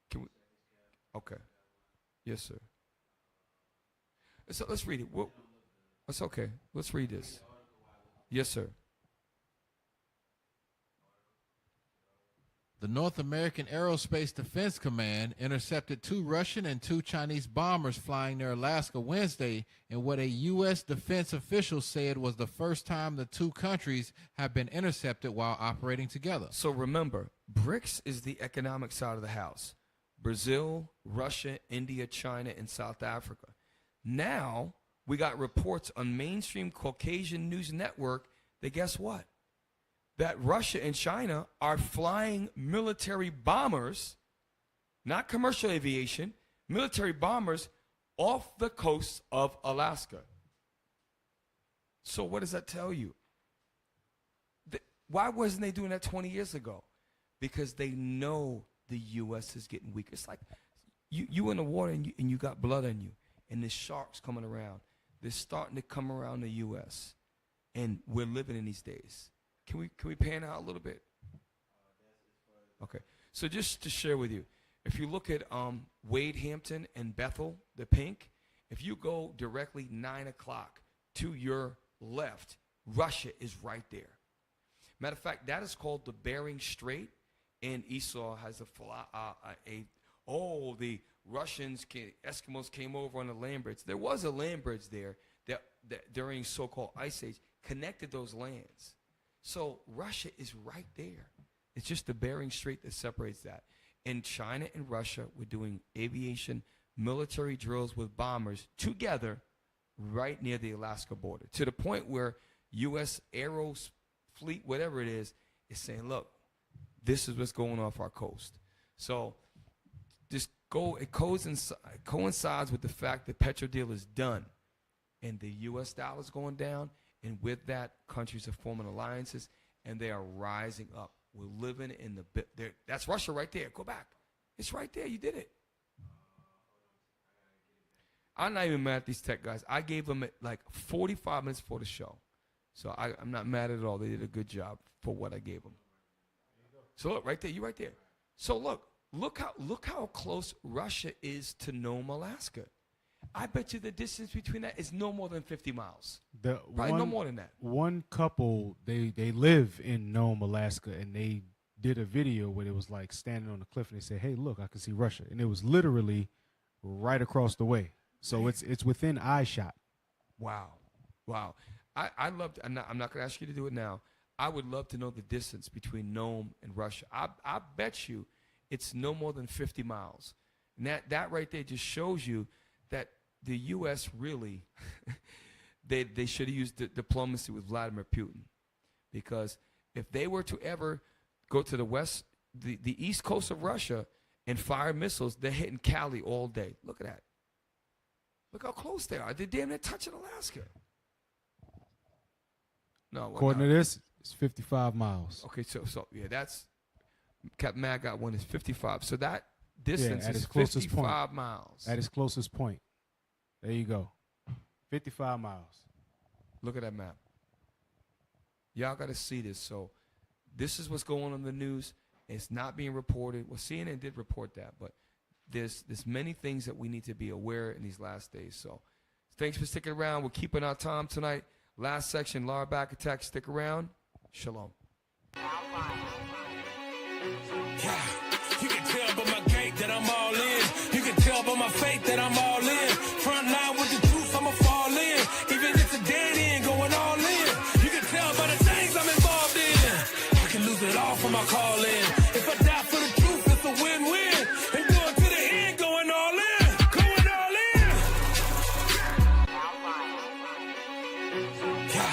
Can we? Okay. Yes, sir. So let's read it. That's okay. Let's read this. Yes, sir. The North American Aerospace Defense Command intercepted 2 Russian and 2 Chinese bombers flying near Alaska Wednesday in what a U.S. defense official said was the first time the 2 countries have been intercepted while operating together. So remember, BRICS is the economic side of the house. Brazil, Russia, India, China, and South Africa. Now, we got reports on mainstream Caucasian news network that guess what? That Russia and China are flying military bombers, not commercial aviation, military bombers off the coast of Alaska. So what does that tell you? Why wasn't they doing that 20 years ago? Because they know the U.S. is getting weaker. It's like you in the water and you got blood on you, and the sharks coming around. They're starting to come around the U.S., and we're living in these days. Can we pan out a little bit? Okay. So just to share with you, if you look at Wade Hampton and Bethel, the pink, if you go directly 9 o'clock to your left, Russia is right there. Matter of fact, that is called the Bering Strait, and Esau has the Russians, Eskimos came over on the land bridge. There was a land bridge there that during so-called Ice Age connected those lands. So Russia is right there. It's just the Bering Strait that separates that. And China and Russia were doing aviation military drills with bombers together right near the Alaska border, to the point where U.S. Aero Fleet, whatever it is saying, look, this is what's going off our coast. So it coincides with the fact that Petrodollar is done and the U.S. dollar is going down. And with that, countries are forming alliances, and they are rising up. We're living in that's Russia right there. Go back. It's right there. You did it. I'm not even mad at these tech guys. I gave them like 45 minutes for the show. So I'm not mad at all. They did a good job for what I gave them. So look, right there. You're right there. So look how close Russia is to Nome, Alaska. I bet you the distance between that is no more than 50 miles. Probably no more than that. One couple, they live in Nome, Alaska, and they did a video where it was like standing on the cliff, and they said, hey, look, I can see Russia. And it was literally right across the way. So it's within eye shot. Wow. I love to, I'm not going to ask you to do it now. I would love to know the distance between Nome and Russia. I bet you it's no more than 50 miles. And that right there just shows you that the U.S. really, they should have used diplomacy with Vladimir Putin. Because if they were to ever go to the east coast of Russia and fire missiles, they're hitting Cali all day. Look at that. Look how close they are. They're damn near touching Alaska. No. According to this, it's 55 miles. Okay, so yeah, that's, Captain Mag got one is 55. So that distance at is its closest 55 point. miles. At its closest point. There you go. 55 miles. Look at that map. Y'all got to see this. So this is what's going on in the news. It's not being reported. Well, CNN did report that, but there's many things that we need to be aware in these last days. So thanks for sticking around. We're keeping our time tonight. Last section, Laura Back Attack. Stick around. Shalom. Yeah, you can tell by my gait that I'm all in. You can tell by my faith that I'm all in. Front line with the truth, I'ma fall in. Even if it's a dead end, going all in. You can tell by the things I'm involved in. I can lose it all for my calling. If I die for the truth, it's a win-win. And going to the end, going all in. Going all in. Yeah,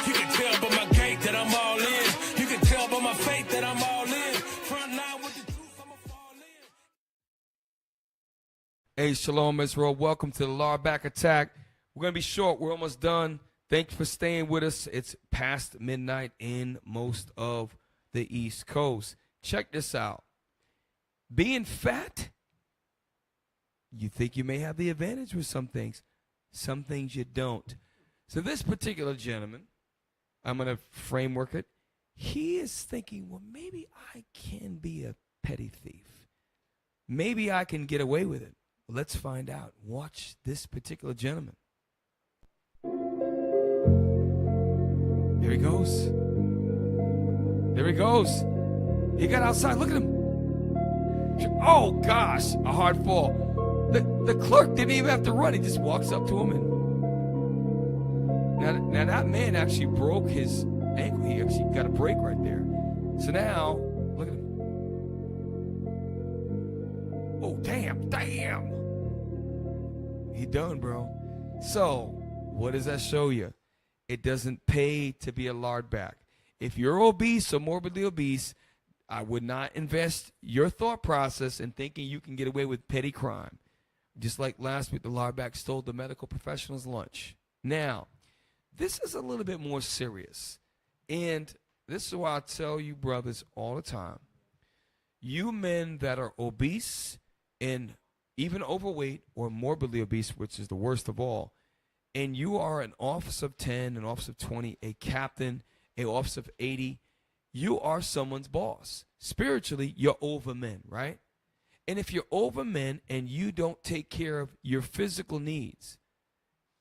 you can tell by my gait that I'm all in. You can tell by my faith that I'm all in. Front line with the truth, I'ma fall in. Hey, shalom, Israel. Welcome to the Lard Back Attack. We're going to be short. We're almost done. Thanks for staying with us. It's past midnight in most of the East Coast. Check this out. Being fat, you think you may have the advantage with some things. Some things you don't. So this particular gentleman, I'm going to framework it. He is thinking, well, maybe I can be a petty thief. Maybe I can get away with it. Well, let's find out. Watch this particular gentleman. There he goes. There he goes. He got outside. Look at him. Oh, gosh. A hard fall. The clerk didn't even have to run. He just walks up to him. And now that man actually broke his ankle. He actually got a break right there. So now, look at him. Oh, damn. He done, bro. So, what does that show you? It doesn't pay to be a lard back. If you're obese or morbidly obese, I would not invest your thought process in thinking you can get away with petty crime. Just like last week, the lard back stole the medical professional's lunch. Now, this is a little bit more serious. And this is why I tell you brothers all the time. You men that are obese and even overweight or morbidly obese, which is the worst of all, and you are an officer of 10, an officer of 20, a captain, an officer of 80, you are someone's boss. Spiritually, you're over men, right? And if you're over men and you don't take care of your physical needs,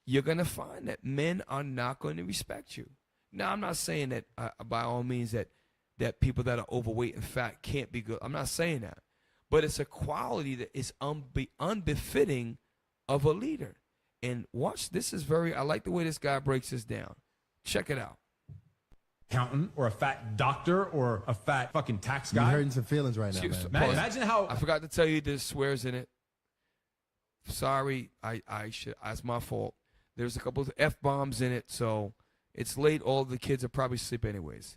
you're going to find that men are not going to respect you. Now, I'm not saying that by all means that people that are overweight and fat can't be good. I'm not saying that. But it's a quality that is unbefitting of a leader. And watch, this is I like the way this guy breaks this down. Check it out. Accountant or a fat doctor or a fat fucking tax guy. You're hurting some feelings right now, man. Imagine how... I forgot to tell you there's swears in it. Sorry, that's my fault. There's a couple of F-bombs in it, so it's late. All the kids are probably asleep anyways.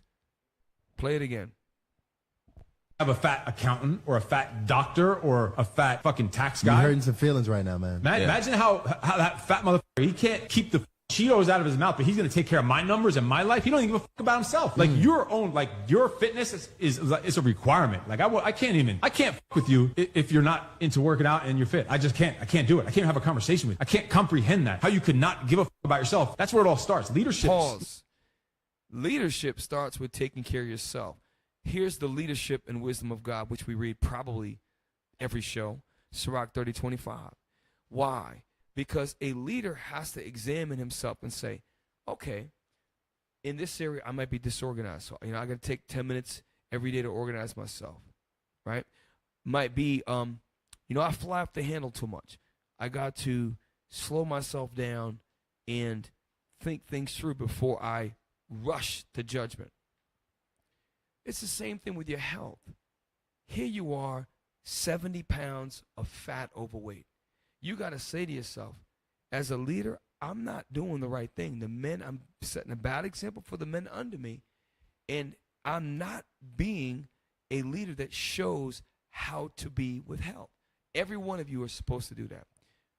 Play it again. Have a fat accountant or a fat doctor or a fat fucking tax guy. You're hurting some feelings right now, man. Imagine how that fat motherfucker, he can't keep the Cheetos out of his mouth, but he's going to take care of my numbers and my life. He don't even give a fuck about himself. Like your fitness is a requirement. Like I can't fuck with you if you're not into working out and you're fit. I just can't. I can't do it. I can't have a conversation with you. I can't comprehend that. How you could not give a fuck about yourself. That's where it all starts. Leadership. Pause. Leadership starts with taking care of yourself. Here's the leadership and wisdom of God, which we read probably every show, Sirach 30:25. Why? Because a leader has to examine himself and say, okay, in this area, I might be disorganized. So, I got to take 10 minutes every day to organize myself, right? Might be, I fly off the handle too much. I got to slow myself down and think things through before I rush to judgment. It's the same thing with your health. Here you are, 70 pounds of fat overweight. You got to say to yourself, as a leader, I'm not doing the right thing. I'm setting a bad example for the men under me, and I'm not being a leader that shows how to be with health. Every one of you are supposed to do that.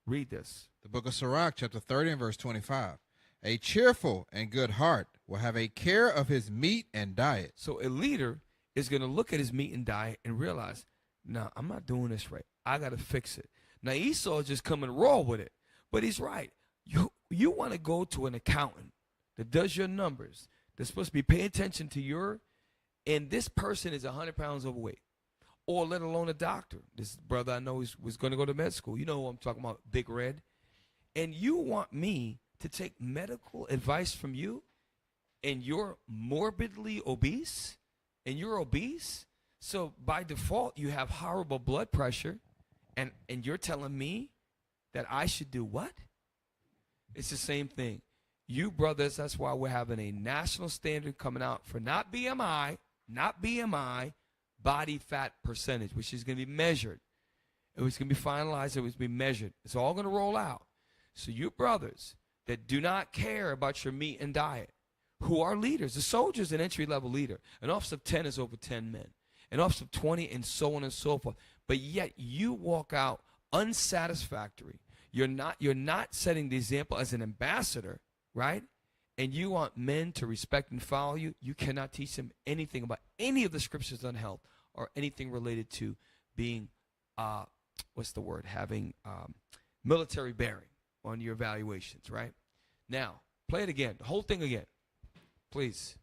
Read this. The book of Sirach, chapter 30 and verse 25. A cheerful and good heart will have a care of his meat and diet. So a leader is going to look at his meat and diet and realize, no, I'm not doing this right. I got to fix it. Now, Esau is just coming raw with it, but he's right. You want to go to an accountant that does your numbers, that's supposed to be paying attention to and this person is 100 pounds overweight, or let alone a doctor. This brother I know was going to go to med school. You know who I'm talking about, Big Red. And you want me to take medical advice from you, and you're morbidly obese, and you're obese, so by default you have horrible blood pressure, and you're telling me that I should do what? It's the same thing. You brothers, that's why we're having a national standard coming out for not BMI, body fat percentage, which is going to be measured. It was going to be finalized. It was going to be measured. It's all going to roll out. So you brothers that do not care about your meat and diet, who are leaders, the soldier is an entry-level leader. An officer of 10 is over 10 men. An officer of 20 and so on and so forth. But yet you walk out unsatisfactory. You're not setting the example as an ambassador, right? And you want men to respect and follow you. You cannot teach them anything about any of the scriptures on health or anything related to being, having military bearing on your evaluations, right? Now, play it again, the whole thing again, please.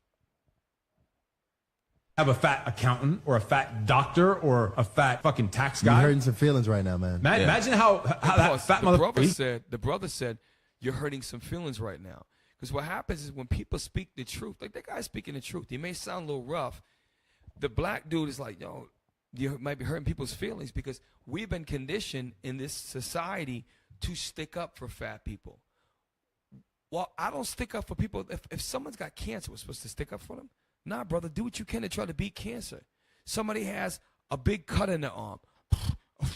Have a fat accountant or a fat doctor or a fat fucking tax guy. You're hurting some feelings right now, man. Imagine how that fat motherfucker. The brother said, you're hurting some feelings right now. Because what happens is when people speak the truth, like that guy's speaking the truth, he may sound a little rough. The black dude is like, yo, you might be hurting people's feelings because we've been conditioned in this society to stick up for fat people. Well, I don't stick up for people. If someone's got cancer, we're supposed to stick up for them? Nah, brother, do what you can to try to beat cancer. Somebody has a big cut in their arm.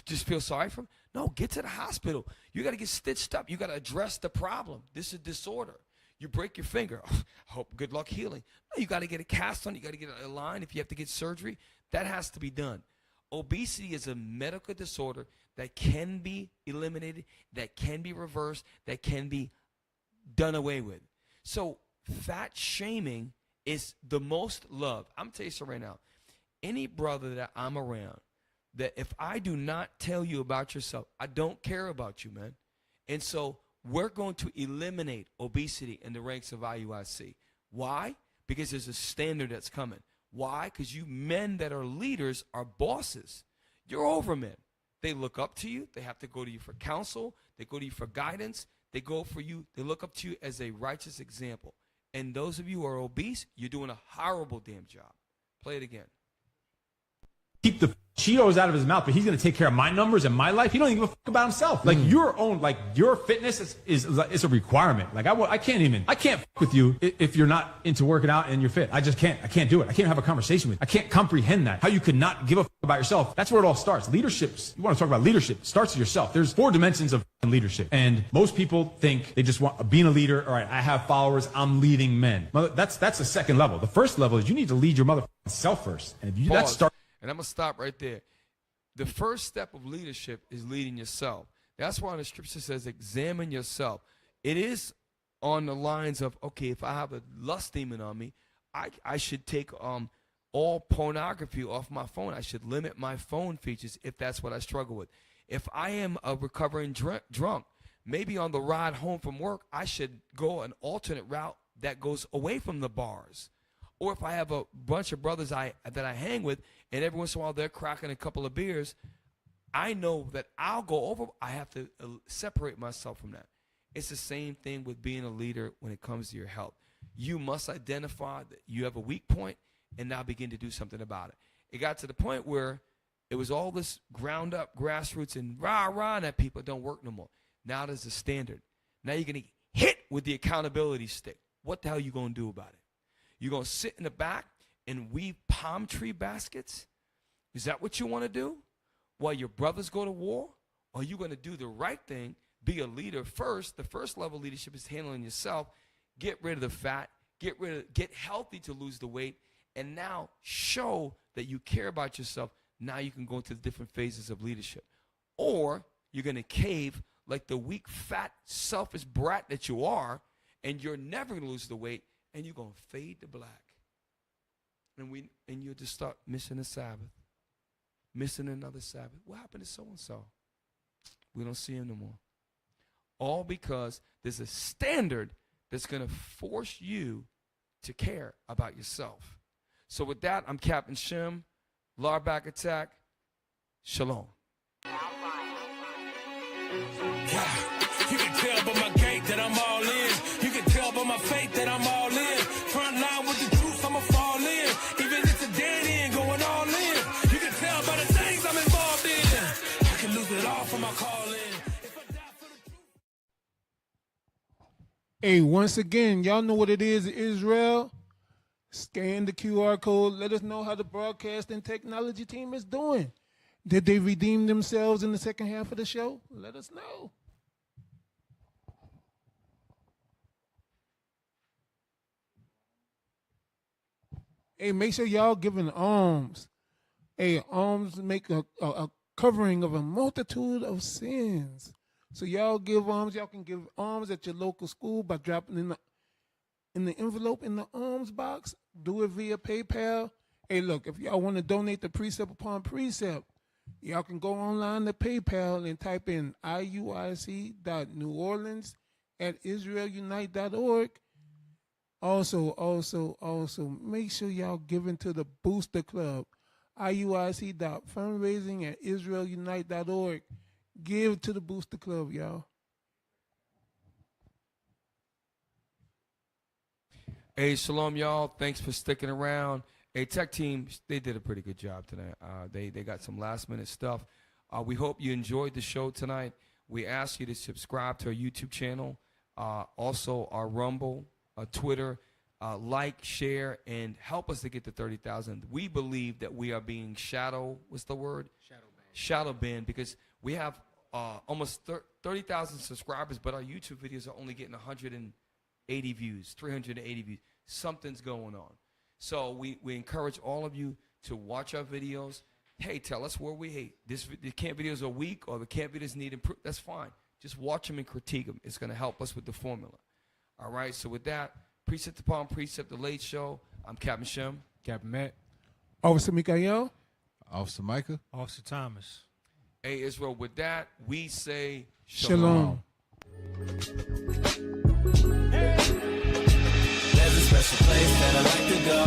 Just feel sorry for them? No, get to the hospital. You got to get stitched up. You got to address the problem. This is disorder. You break your finger. Hope good luck healing. No, you got to get a cast on. You got to get a line. If you have to get surgery, that has to be done. Obesity is a medical disorder that can be eliminated, that can be reversed, that can be done away with. So fat shaming is the most loved. I'm telling you something right now. Any brother that I'm around, that if I do not tell you about yourself, I don't care about you, man. And so we're going to eliminate obesity in the ranks of IUIC. Why? Because there's a standard that's coming. Why? Because you men that are leaders are bosses. You're overmen. They look up to you. They have to go to you for counsel. They go to you for guidance. They go for you. They look up to you as a righteous example. And those of you who are obese, you're doing a horrible damn job. Play it again. Keep the Cheetos out of his mouth, but he's going to take care of my numbers and my life. He don't even give a fuck about himself. Like your fitness is a requirement. Like I can't fuck with you if you're not into working out and you're fit. I just can't. I can't do it. I can't have a conversation with you. I can't comprehend that. How you could not give a fuck about yourself. That's where it all starts. Leadership, you want to talk about leadership, it starts with yourself. There's 4 dimensions of leadership. And most people think they just want being a leader. All right, I have followers. I'm leading men. That's the second level. The first level is you need to lead your motherfucking self first. And if you that starts. And I'm going to stop right there. The first step of leadership is leading yourself. That's why the scripture says examine yourself. It is on the lines of, okay, if I have a lust demon on me, I should take all pornography off my phone. I should limit my phone features if that's what I struggle with. If I am a recovering drunk, maybe on the ride home from work, I should go an alternate route that goes away from the bars. Or if I have a bunch of brothers that I hang with, and every once in a while they're cracking a couple of beers, I know that I'll go over. I have to separate myself from that. It's the same thing with being a leader when it comes to your health. You must identify that you have a weak point and now begin to do something about it. It got to the point where it was all this ground up grassroots and rah-rah that people don't work no more. Now there's a standard. Now you're going to hit with the accountability stick. What the hell are you going to do about it? You're going to sit in the back and weave palm tree baskets? Is that what you want to do while your brothers go to war? Or are you going to do the right thing, be a leader first? The first level of leadership is handling yourself. Get rid of the fat. Get healthy to lose the weight. And now show that you care about yourself. Now you can go into the different phases of leadership. Or you're going to cave like the weak, fat, selfish brat that you are, and you're never going to lose the weight. And you're going to fade to black. And you'll just start missing a Sabbath. Missing another Sabbath. What happened to so-and-so? We don't see him no more. All because there's a standard that's going to force you to care about yourself. So with that, I'm Captain Shim. Larback Attack. Shalom. Yeah. You can tell by my gait that I'm all in. You can tell by my faith that I'm all in. Front line with the truth, I'ma fall in. Even if it's a dead end, going all in. You can tell by the things I'm involved in. I can lose it all for my calling. Hey, once again, y'all know what it is, Israel. Scan the QR code. Let us know how the broadcasting technology team is doing. Did they redeem themselves in the second half of the show? Let us know. Hey, make sure y'all giving alms. Hey, alms make a covering of a multitude of sins. So y'all give alms. Y'all can give alms at your local school by dropping in the envelope in the alms box. Do it via PayPal. Hey, look, if y'all want to donate to Precept Upon Precept, y'all can go online to PayPal and type in IUIC.NewOrleans@IsraelUnite.org. Also, make sure y'all give into the Booster Club, IUIC.fundraising@IsraelUnite.org. Give to the Booster Club, y'all. Hey, shalom, y'all. Thanks for sticking around. Hey, tech team, they did a pretty good job tonight. They got some last-minute stuff. We hope you enjoyed the show tonight. We ask you to subscribe to our YouTube channel, also our Rumble, Twitter, like, share, and help us to get to 30,000. We believe that we are being shadow banned because we have almost 30,000 subscribers, but our YouTube videos are only getting 180 views, 380 views. Something's going on. So we encourage all of you to watch our videos. Hey, tell us where we hate. The camp videos are weak or the camp videos need improvement. That's fine. Just watch them and critique them. It's going to help us with the formula. All right, so with that, Precept Upon Precept, The Late Show. I'm Captain Shem. Captain Matt. Officer Mikha'el. Officer Micah. Officer Thomas. Hey, Israel, with that, we say Shalom. There's a special place that I like to go.